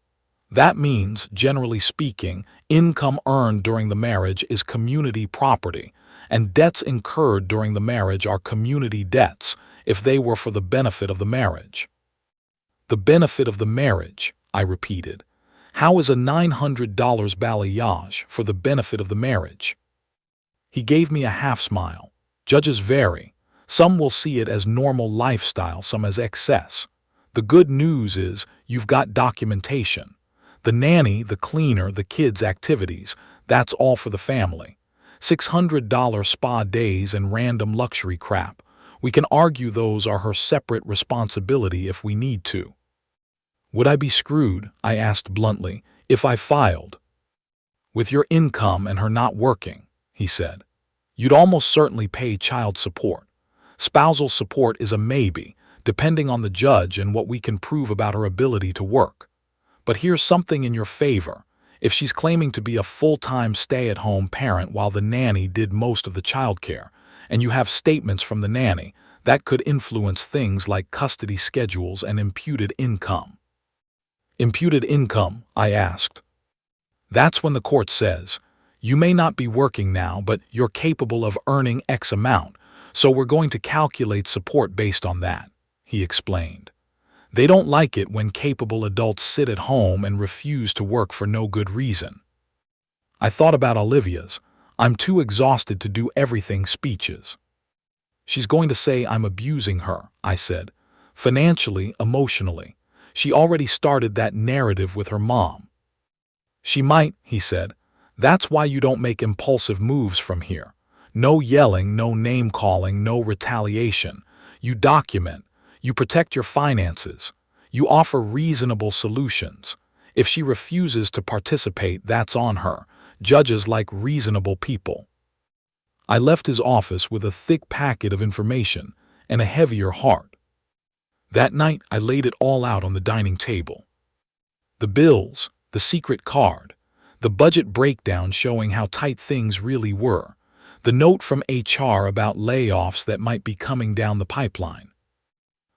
S1: That means, generally speaking, income earned during the marriage is community property, and debts incurred during the marriage are community debts if they were for the benefit of the marriage." "The benefit of the marriage," I repeated. "How is a $900 balayage for the benefit of the marriage?" He gave me a half smile. "Judges vary. Some will see it as normal lifestyle, some as excess. The good news is you've got documentation. The nanny, the cleaner, the kids' activities, that's all for the family. $600 spa days and random luxury crap. We can argue those are her separate responsibility if we need to. Would I be screwed, I asked bluntly, if I filed? With your income and her not working, he said. You'd almost certainly pay child support. Spousal support is a maybe, depending on the judge and what we can prove about her ability to work. But here's something in your favor. If she's claiming to be a full-time stay-at-home parent while the nanny did most of the childcare, and you have statements from the nanny, that could influence things like custody schedules and imputed income. Imputed income, I asked. That's when the court says, you may not be working now, but you're capable of earning X amount, so we're going to calculate support based on that, he explained. They don't like it when capable adults sit at home and refuse to work for no good reason. I thought about Olivia's "I'm too exhausted to do everything" speeches. She's going to say I'm abusing her, I said. Financially, emotionally. She already started that narrative with her mom. She might, he said. That's why you don't make impulsive moves from here. No yelling, no name-calling, no retaliation. You document. You protect your finances. You offer reasonable solutions. If she refuses to participate, that's on her. Judges like reasonable people. I left his office with a thick packet of information and a heavier heart. That night, I laid it all out on the dining table. The bills, the secret card, the budget breakdown showing how tight things really were, the note from HR about layoffs that might be coming down the pipeline.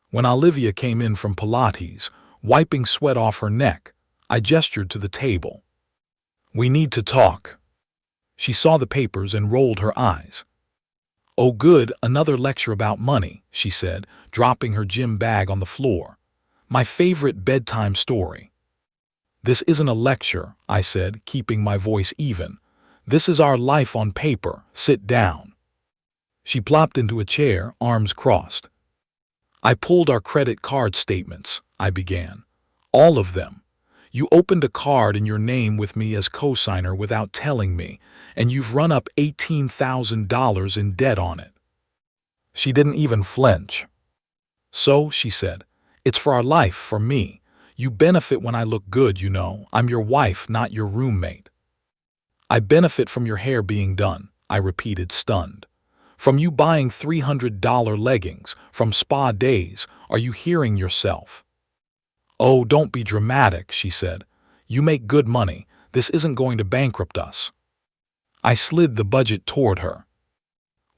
S1: When Olivia came in from Pilates, wiping sweat off her neck, I gestured to the table. We need to talk. She saw the papers and rolled her eyes. Oh good, another lecture about money, she said, dropping her gym bag on the floor. My favorite bedtime story. This isn't a lecture, I said, keeping my voice even. This is our life on paper. Sit down. She plopped into a chair, arms crossed. I pulled our credit card statements, I began. All of them. You opened a card in your name with me as cosigner without telling me, and you've run up $18,000 in debt on it. She didn't even flinch. So, she said, it's for our life, for me. You benefit when I look good, you know. I'm your wife, not your roommate. I benefit from your hair being done, I repeated, stunned. From you buying $300 leggings, from spa days. Are you hearing yourself? Oh, don't be dramatic, she said. You make good money. This isn't going to bankrupt us. I slid the budget toward her.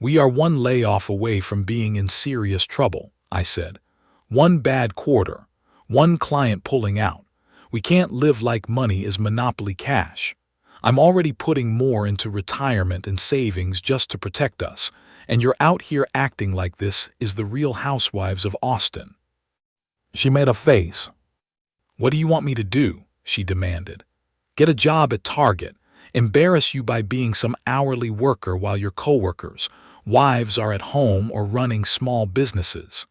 S1: We are one layoff away from being in serious trouble, I said. One bad quarter. One client pulling out. We can't live like money is monopoly cash. I'm already putting more into retirement and savings just to protect us, and you're out here acting like this is the Real Housewives of Austin. She made a face. What do you want me to do? She demanded. Get a job at Target. Embarrass you by being some hourly worker while your coworkers, wives, are at home or running small businesses.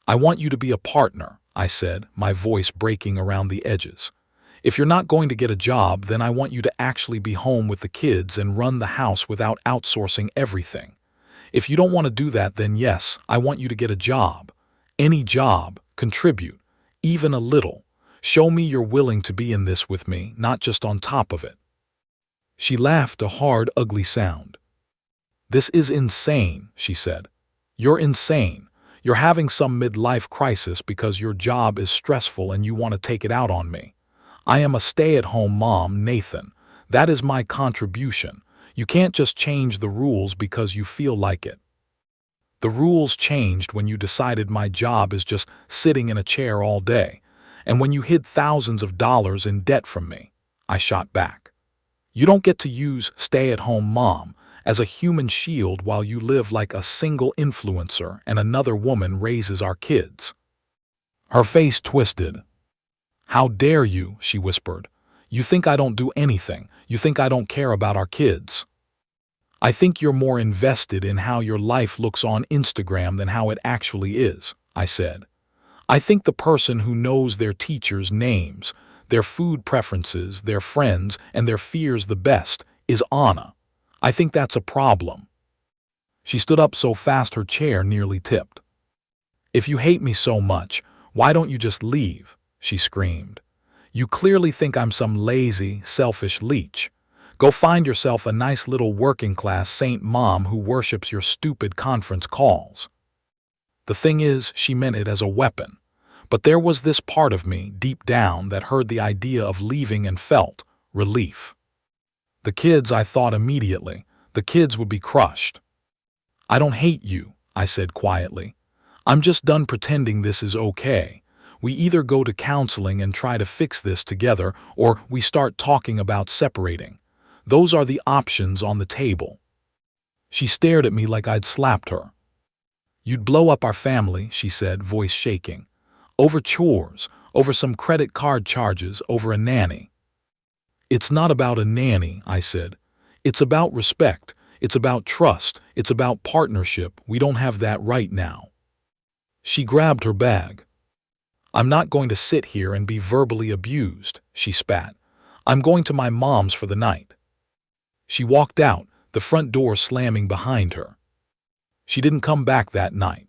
S1: I want you to be a partner, I said, my voice breaking around the edges. If you're not going to get a job, then I want you to actually be home with the kids and run the house without outsourcing everything. If you don't want to do that, then yes, I want you to get a job. Any job, contribute, even a little. Show me you're willing to be in this with me, not just on top of it. She laughed, a hard, ugly sound. This is insane, she said. You're insane. You're having some midlife crisis because your job is stressful and you want to take it out on me. I am a stay-at-home mom, Nathan. That is my contribution. You can't just change the rules because you feel like it. The rules changed when you decided my job is just sitting in a chair all day, and when you hid thousands of dollars in debt from me, I shot back. You don't get to use stay-at-home mom as a human shield while you live like a single influencer and another woman raises our kids. Her face twisted. How dare you, she whispered. You think I don't do anything. You think I don't care about our kids. I think you're more invested in how your life looks on Instagram than how it actually is, I said. I think the person who knows their teachers' names, their food preferences, their friends, and their fears the best is Anna. I think that's a problem. She stood up so fast her chair nearly tipped. If you hate me so much, why don't you just leave? She screamed. You clearly think I'm some lazy, selfish leech. Go find yourself a nice little working-class saint mom who worships your stupid conference calls. The thing is, she meant it as a weapon. But there was this part of me, deep down, that heard the idea of leaving and felt relief. The kids, I thought immediately, the kids would be crushed. I don't hate you, I said quietly. I'm just done pretending this is okay. We either go to counseling and try to fix this together, or we start talking about separating. Those are the options on the table. She stared at me like I'd slapped her. You'd blow up our family, she said, voice shaking. Over chores, over some credit card charges, over a nanny. It's not about a nanny, I said. It's about respect. It's about trust. It's about partnership. We don't have that right now. She grabbed her bag. I'm not going to sit here and be verbally abused, she spat. I'm going to my mom's for the night. She walked out, the front door slamming behind her. She didn't come back that night.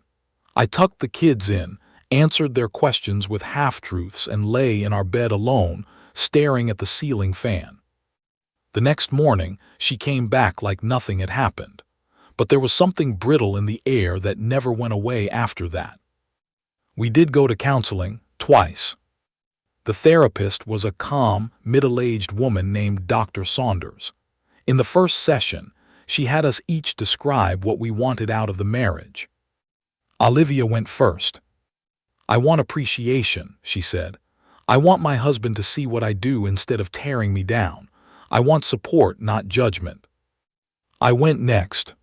S1: I tucked the kids in, answered their questions with half-truths, and lay in our bed alone, staring at the ceiling fan. The next morning, she came back like nothing had happened. But there was something brittle in the air that never went away after that. We did go to counseling, twice. The therapist was a calm, middle-aged woman named Dr. Saunders. In the first session, she had us each describe what we wanted out of the marriage. Olivia went first. I want appreciation, she said. I want my husband to see what I do instead of tearing me down. I want support, not judgment. I went next.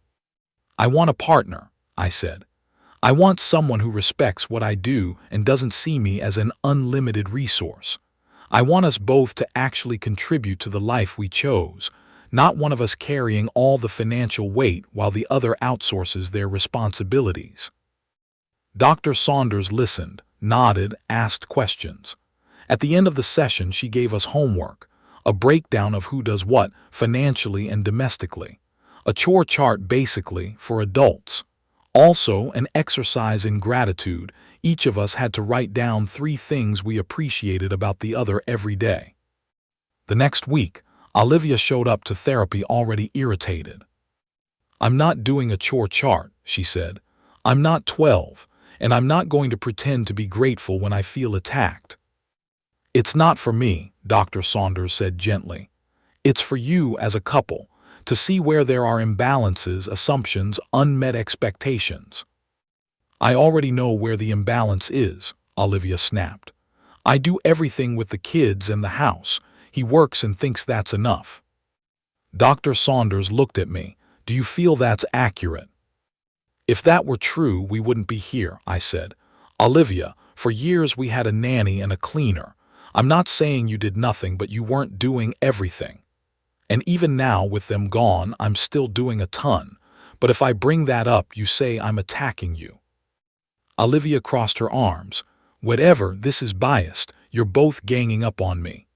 S1: I want a partner, I said. I want someone who respects what I do and doesn't see me as an unlimited resource. I want us both to actually contribute to the life we chose, not one of us carrying all the financial weight while the other outsources their responsibilities. Dr. Saunders listened, nodded, asked questions. At the end of the session, she gave us homework, a breakdown of who does what, financially and domestically. A chore chart basically for adults. Also, an exercise in gratitude. Each of us had to write down 3 things we appreciated about the other every day. The next week, Olivia showed up to therapy already irritated. I'm not doing a chore chart, she said. I'm not 12, and I'm not going to pretend to be grateful when I feel attacked. It's not for me, Dr. Saunders said gently. It's for you as a couple, to see where there are imbalances, assumptions, unmet expectations. I already know where the imbalance is, Olivia snapped. I do everything with the kids and the house. He works and thinks that's enough. Dr. Saunders looked at me. Do you feel that's accurate? If that were true, we wouldn't be here, I said. Olivia, for years we had a nanny and a cleaner. I'm not saying you did nothing, but you weren't doing everything. And even now, with them gone, I'm still doing a ton. But if I bring that up, you say I'm attacking you. Olivia crossed her arms. Whatever, this is biased. You're both ganging up on me.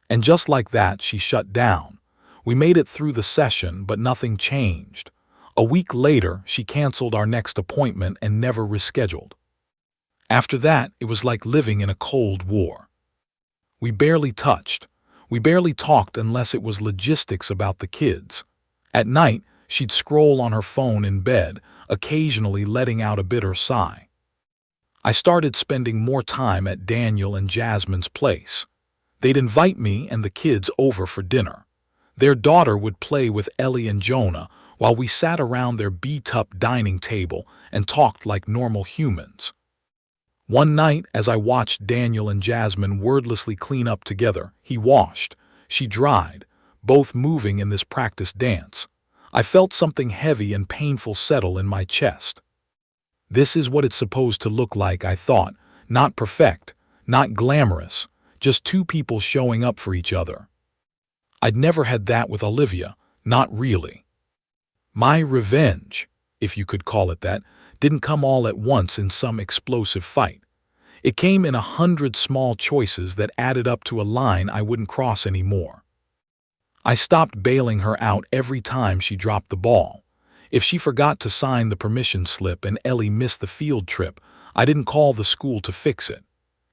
S1: And just like that, she shut down. We made it through the session, but nothing changed. A week later, she canceled our next appointment and never rescheduled. After that, it was like living in a Cold War. We barely touched. We barely talked unless it was logistics about the kids. At night, she'd scroll on her phone in bed, occasionally letting out a bitter sigh. I started spending more time at Daniel and Jasmine's place. They'd invite me and the kids over for dinner. Their daughter would play with Ellie and Jonah while we sat around their beat-up dining table and talked like normal humans. One night, as I watched Daniel and Jasmine wordlessly clean up together, he washed, she dried, both moving in this practiced dance. I felt something heavy and painful settle in my chest. This is what it's supposed to look like, I thought. Not perfect, not glamorous, just 2 people showing up for each other. I'd never had that with Olivia, not really. My revenge, if you could call it that, didn't come all at once in some explosive fight. It came in 100 small choices that added up to a line I wouldn't cross anymore. I stopped bailing her out every time she dropped the ball. If she forgot to sign the permission slip and Ellie missed the field trip, I didn't call the school to fix it.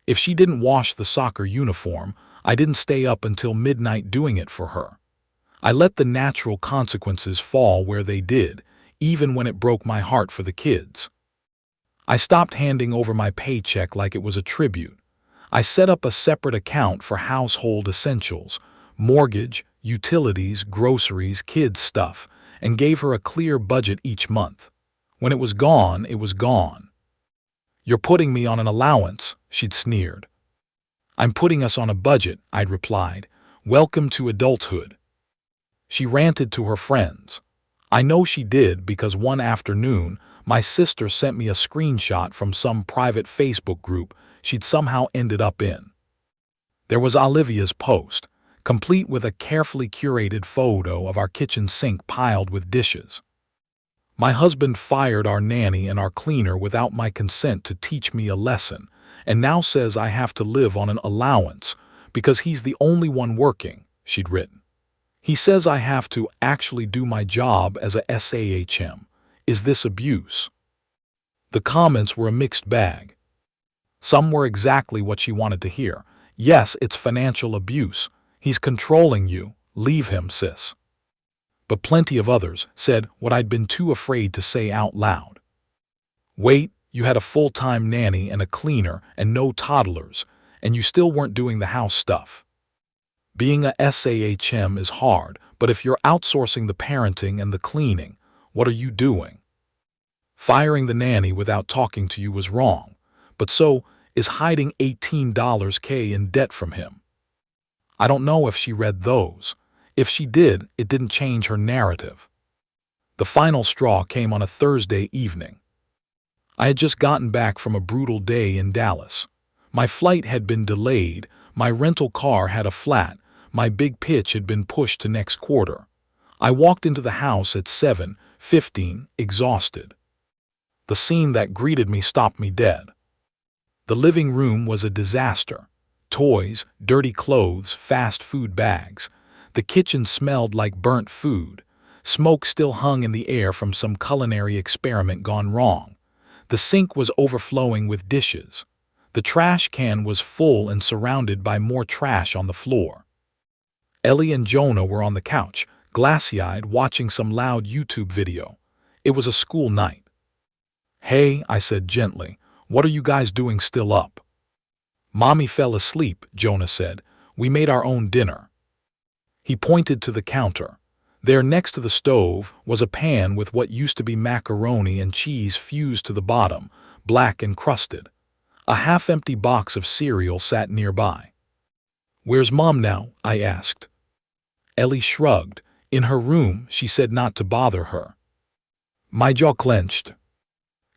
S1: If she didn't wash the soccer uniform, I didn't stay up until midnight doing it for her. I let the natural consequences fall where they did, even when it broke my heart for the kids. I stopped handing over my paycheck like it was a tribute. I set up a separate account for household essentials, mortgage, utilities, groceries, kids' stuff, and gave her a clear budget each month. When it was gone, it was gone. "You're putting me on an allowance," she'd sneered. "I'm putting us on a budget," I'd replied. "Welcome to adulthood." She ranted to her friends. I know she did because one afternoon, my sister sent me a screenshot from some private Facebook group she'd somehow ended up in. There was Olivia's post, complete with a carefully curated photo of our kitchen sink piled with dishes. "My husband fired our nanny and our cleaner without my consent to teach me a lesson, and now says I have to live on an allowance because he's the only one working," she'd written. "He says I have to actually do my job as a SAHM. Is this abuse?" The comments were a mixed bag. Some were exactly what she wanted to hear. "Yes, it's financial abuse. He's controlling you. Leave him, sis." But plenty of others said what I'd been too afraid to say out loud. "Wait, you had a full-time nanny and a cleaner and no toddlers, and you still weren't doing the house stuff. Being a SAHM is hard, but if you're outsourcing the parenting and the cleaning, what are you doing? Firing the nanny without talking to you was wrong, but so is hiding $18K in debt from him." I don't know if she read those. If she did, it didn't change her narrative. The final straw came on a Thursday evening. I had just gotten back from a brutal day in Dallas. My flight had been delayed, my rental car had a flat, my big pitch had been pushed to next quarter. I walked into the house at 7:15, exhausted. The scene that greeted me stopped me dead. The living room was a disaster. Toys, dirty clothes, fast food bags. The kitchen smelled like burnt food. Smoke still hung in the air from some culinary experiment gone wrong. The sink was overflowing with dishes. The trash can was full and surrounded by more trash on the floor. Ellie and Jonah were on the couch, glassy-eyed, watching some loud YouTube video. It was a school night. "Hey," I said gently, "what are you guys doing still up?" "Mommy fell asleep," Jonah said. "We made our own dinner." He pointed to the counter. There next to the stove was a pan with what used to be macaroni and cheese fused to the bottom, black and crusted. A half-empty box of cereal sat nearby. "Where's Mom now?" I asked. Ellie shrugged. "In her room," she said, not to bother her. My jaw clenched.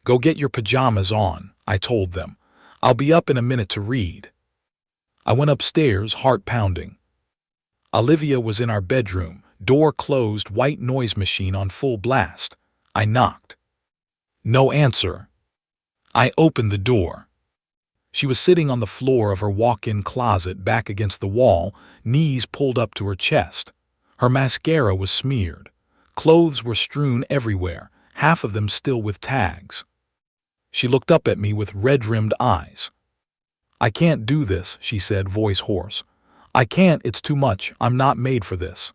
S1: "Go get your pajamas on," I told them. "I'll be up in a minute to read." I went upstairs, heart pounding. Olivia was in our bedroom, door closed, white noise machine on full blast. I knocked. No answer. I opened the door. She was sitting on the floor of her walk-in closet, back against the wall, knees pulled up to her chest. Her mascara was smeared. Clothes were strewn everywhere, half of them still with tags. She looked up at me with red-rimmed eyes. "I can't do this," she said, voice hoarse. "I can't, it's too much, I'm not made for this."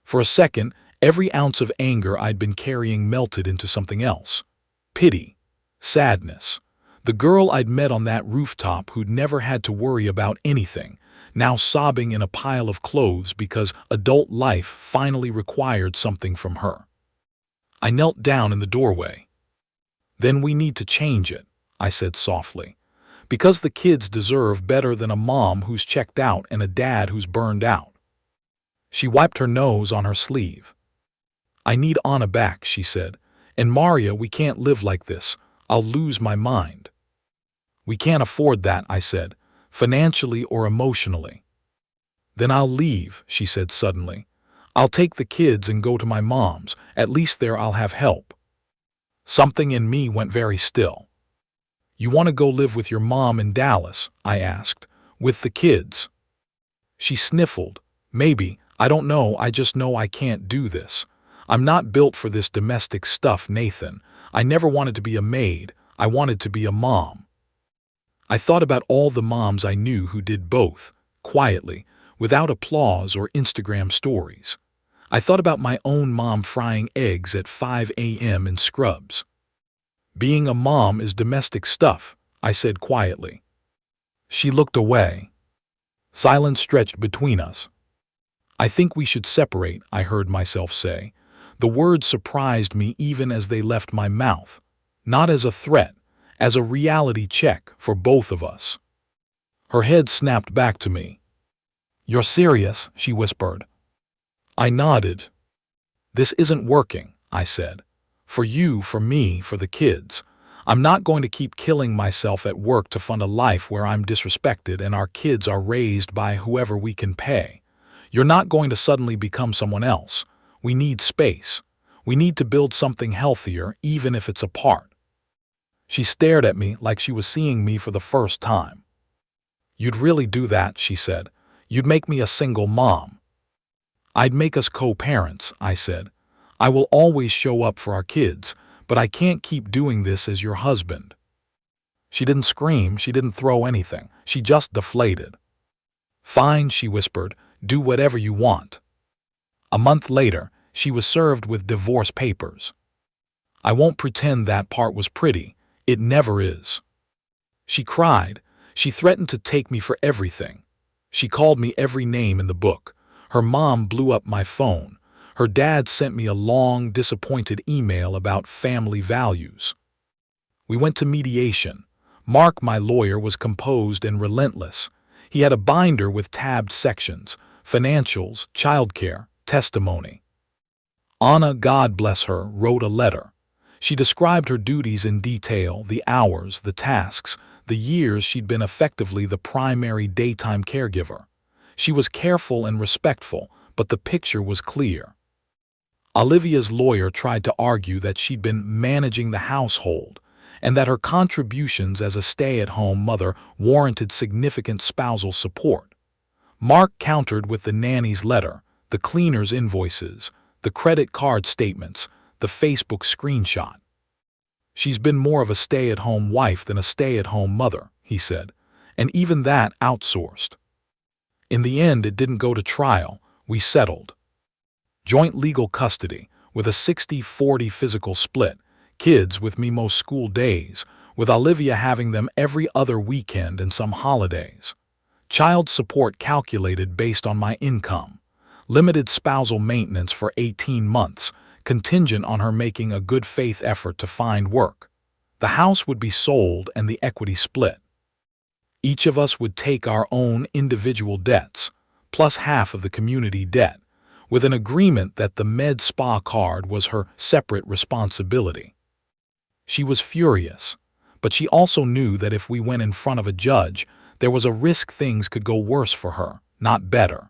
S1: For a second, every ounce of anger I'd been carrying melted into something else. Pity. Sadness. The girl I'd met on that rooftop who'd never had to worry about anything, now sobbing in a pile of clothes because adult life finally required something from her. I knelt down in the doorway. "Then we need to change it," I said softly. "Because the kids deserve better than a mom who's checked out and a dad who's burned out." She wiped her nose on her sleeve. "I need Anna back," she said. "And Maria, we can't live like this. I'll lose my mind." "We can't afford that," I said, "financially or emotionally." "Then I'll leave," she said suddenly. I'll take the kids and go to my mom's. At least there I'll have help. Something in me went very still. You want to go live with your mom in Dallas? I asked. With the kids? She sniffled. Maybe. I don't know. I just know I can't do this. I'm not built for this domestic stuff, Nathan. I never wanted to be a maid. I wanted to be a mom. I thought about all the moms I knew who did both, quietly, without applause or Instagram stories. I thought about my own mom frying eggs at 5 a.m. in scrubs. Being a mom is domestic stuff, I said quietly. She looked away. Silence stretched between us. I think we should separate, I heard myself say. The words surprised me even as they left my mouth. Not as a threat, as a reality check for both of us. Her head snapped back to me. You're serious, she whispered. I nodded. This isn't working, I said. For you, for me, for the kids. I'm not going to keep killing myself at work to fund a life where I'm disrespected and our kids are raised by whoever we can pay. You're not going to suddenly become someone else. We need space. We need to build something healthier, even if it's apart. She stared at me like she was seeing me for the first time. You'd really do that, she said. You'd make me a single mom. I'd make us co-parents, I said. I will always show up for our kids, but I can't keep doing this as your husband. She didn't scream, she didn't throw anything. She just deflated. Fine, she whispered, do whatever you want. A month later, she was served with divorce papers. I won't pretend that part was pretty. It never is. She cried. She threatened to take me for everything. She called me every name in the book. Her mom blew up my phone. Her dad sent me a long, disappointed email about family values. We went to mediation. Mark, my lawyer, was composed and relentless. He had a binder with tabbed sections: financials, childcare, testimony. Anna, God bless her, wrote a letter. She described her duties in detail, the hours, the tasks, the years she'd been effectively the primary daytime caregiver. She was careful and respectful, but the picture was clear. Olivia's lawyer tried to argue that she'd been managing the household and that her contributions as a stay-at-home mother warranted significant spousal support. Mark countered with the nanny's letter, the cleaner's invoices, the credit card statements, the Facebook screenshot. She's been more of a stay-at-home wife than a stay-at-home mother, he said, and even that outsourced. In the end, it didn't go to trial. We settled. Joint legal custody, with a 60-40 physical split, kids with me most school days, with Olivia having them every other weekend and some holidays. Child support calculated based on my income. Limited spousal maintenance for 18 months, contingent on her making a good faith effort to find work. The house would be sold and the equity split. Each of us would take our own individual debts, plus half of the community debt, with an agreement that the med spa card was her separate responsibility. She was furious, but she also knew that if we went in front of a judge, there was a risk things could go worse for her, not better.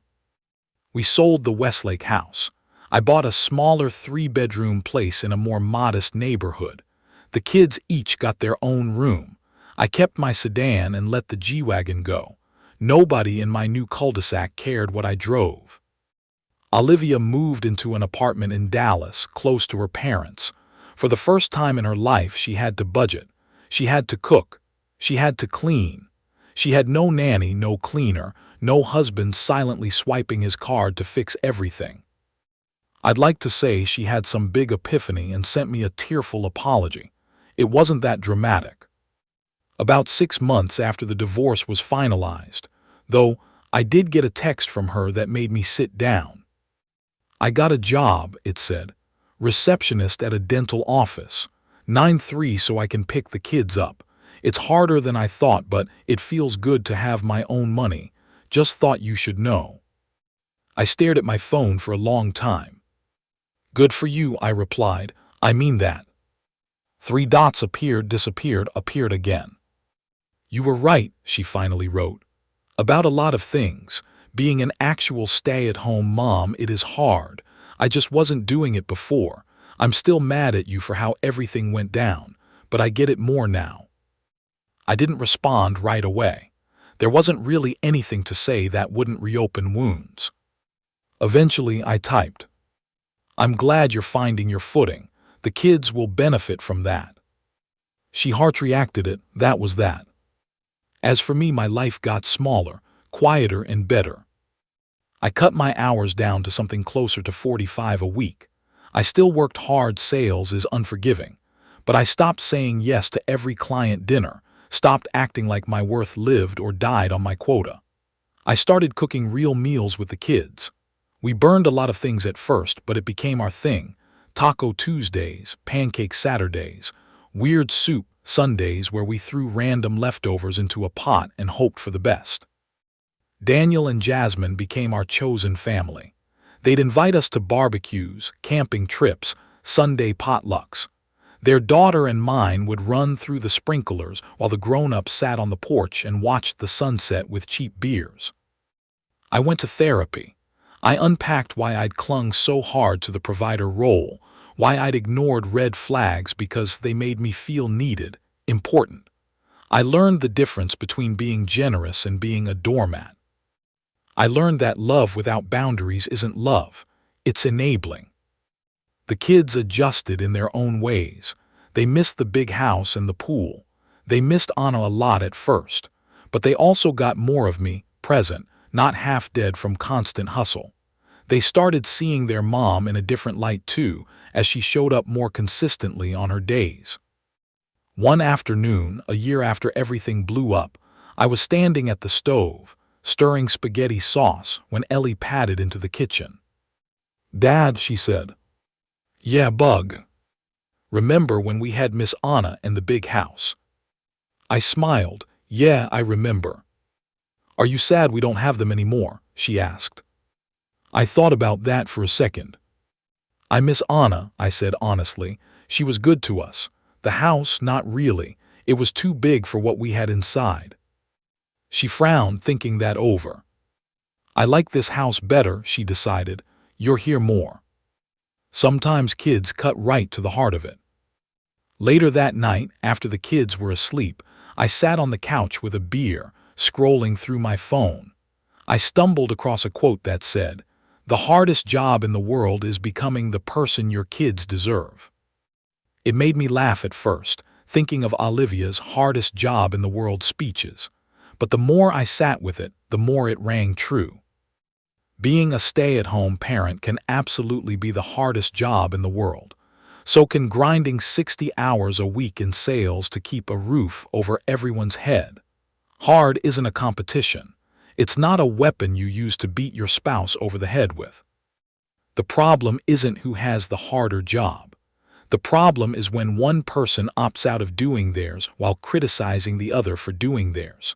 S1: We sold the Westlake house. I bought a smaller 3-bedroom place in a more modest neighborhood. The kids each got their own room. I kept my sedan and let the G-Wagon go. Nobody in my new cul-de-sac cared what I drove. Olivia moved into an apartment in Dallas, close to her parents. For the first time in her life, she had to budget. She had to cook. She had to clean. She had no nanny, no cleaner, no husband silently swiping his card to fix everything. I'd like to say she had some big epiphany and sent me a tearful apology. It wasn't that dramatic. About 6 months after the divorce was finalized, though, I did get a text from her that made me sit down. I got a job, it said. Receptionist at a dental office. 9-3 so I can pick the kids up. It's harder than I thought, but it feels good to have my own money. Just thought you should know. I stared at my phone for a long time. Good for you, I replied. I mean that. 3 dots appeared, disappeared, appeared again. You were right, she finally wrote. About a lot of things. Being an actual stay-at-home mom, it is hard. I just wasn't doing it before. I'm still mad at you for how everything went down, but I get it more now. I didn't respond right away. There wasn't really anything to say that wouldn't reopen wounds. Eventually, I typed, "I'm glad you're finding your footing. The kids will benefit from that." She heart reacted it, that was that. As for me, my life got smaller, quieter, and better. I cut my hours down to something closer to 45 a week. I still worked hard, sales is unforgiving, but I stopped saying yes to every client dinner, stopped acting like my worth lived or died on my quota. I started cooking real meals with the kids. We burned a lot of things at first, but it became our thing. Taco Tuesdays, pancake Saturdays, weird soup Sundays where we threw random leftovers into a pot and hoped for the best. Daniel and Jasmine became our chosen family. They'd invite us to barbecues, camping trips, Sunday potlucks. Their daughter and mine would run through the sprinklers while the grown-ups sat on the porch and watched the sunset with cheap beers. I went to therapy. I unpacked why I'd clung so hard to the provider role, why I'd ignored red flags because they made me feel needed, important. I learned the difference between being generous and being a doormat. I learned that love without boundaries isn't love, it's enabling. The kids adjusted in their own ways. They missed the big house and the pool. They missed Anna a lot at first, but they also got more of me, present, not half dead from constant hustle. They started seeing their mom in a different light too, as she showed up more consistently on her days. One afternoon, a year after everything blew up, I was standing at the stove, stirring spaghetti sauce, when Ellie padded into the kitchen. "Dad," she said. "Yeah, bug. Remember when we had Miss Anna and the big house?" I smiled. "Yeah, I remember." "Are you sad we don't have them anymore?" she asked. I thought about that for a second. "I miss Anna," I said honestly. "She was good to us. The house, not really. It was too big for what we had inside." She frowned, thinking that over. "I like this house better," she decided. "You're here more." Sometimes kids cut right to the heart of it. Later that night, after the kids were asleep, I sat on the couch with a beer, scrolling through my phone. I stumbled across a quote that said, "The hardest job in the world is becoming the person your kids deserve." It made me laugh at first, thinking of Olivia's hardest job in the world speeches. But the more I sat with it, the more it rang true. Being a stay-at-home parent can absolutely be the hardest job in the world. So can grinding 60 hours a week in sales to keep a roof over everyone's head. Hard isn't a competition. It's not a weapon you use to beat your spouse over the head with. The problem isn't who has the harder job. The problem is when one person opts out of doing theirs while criticizing the other for doing theirs.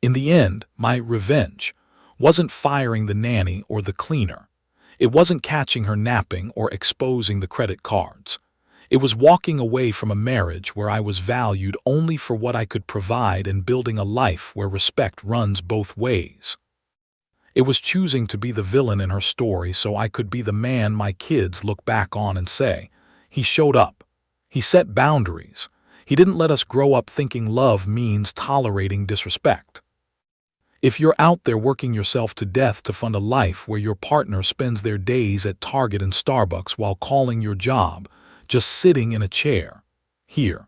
S1: In the end, my revenge wasn't firing the nanny or the cleaner. It wasn't catching her napping or exposing the credit cards. It was walking away from a marriage where I was valued only for what I could provide and building a life where respect runs both ways. It was choosing to be the villain in her story so I could be the man my kids look back on and say, "He showed up. He set boundaries. He didn't let us grow up thinking love means tolerating disrespect." If you're out there working yourself to death to fund a life where your partner spends their days at Target and Starbucks while calling your job, just sitting in a chair, here.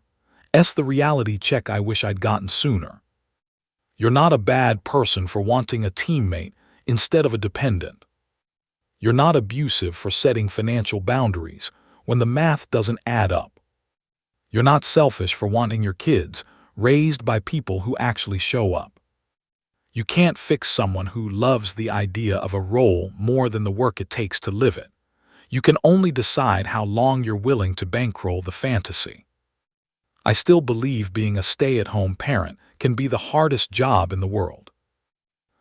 S1: The reality check I wish I'd gotten sooner. You're not a bad person for wanting a teammate instead of a dependent. You're not abusive for setting financial boundaries when the math doesn't add up. You're not selfish for wanting your kids raised by people who actually show up. You can't fix someone who loves the idea of a role more than the work it takes to live it. You can only decide how long you're willing to bankroll the fantasy. I still believe being a stay-at-home parent can be the hardest job in the world.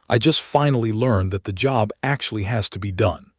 S1: I just finally learned that the job actually has to be done.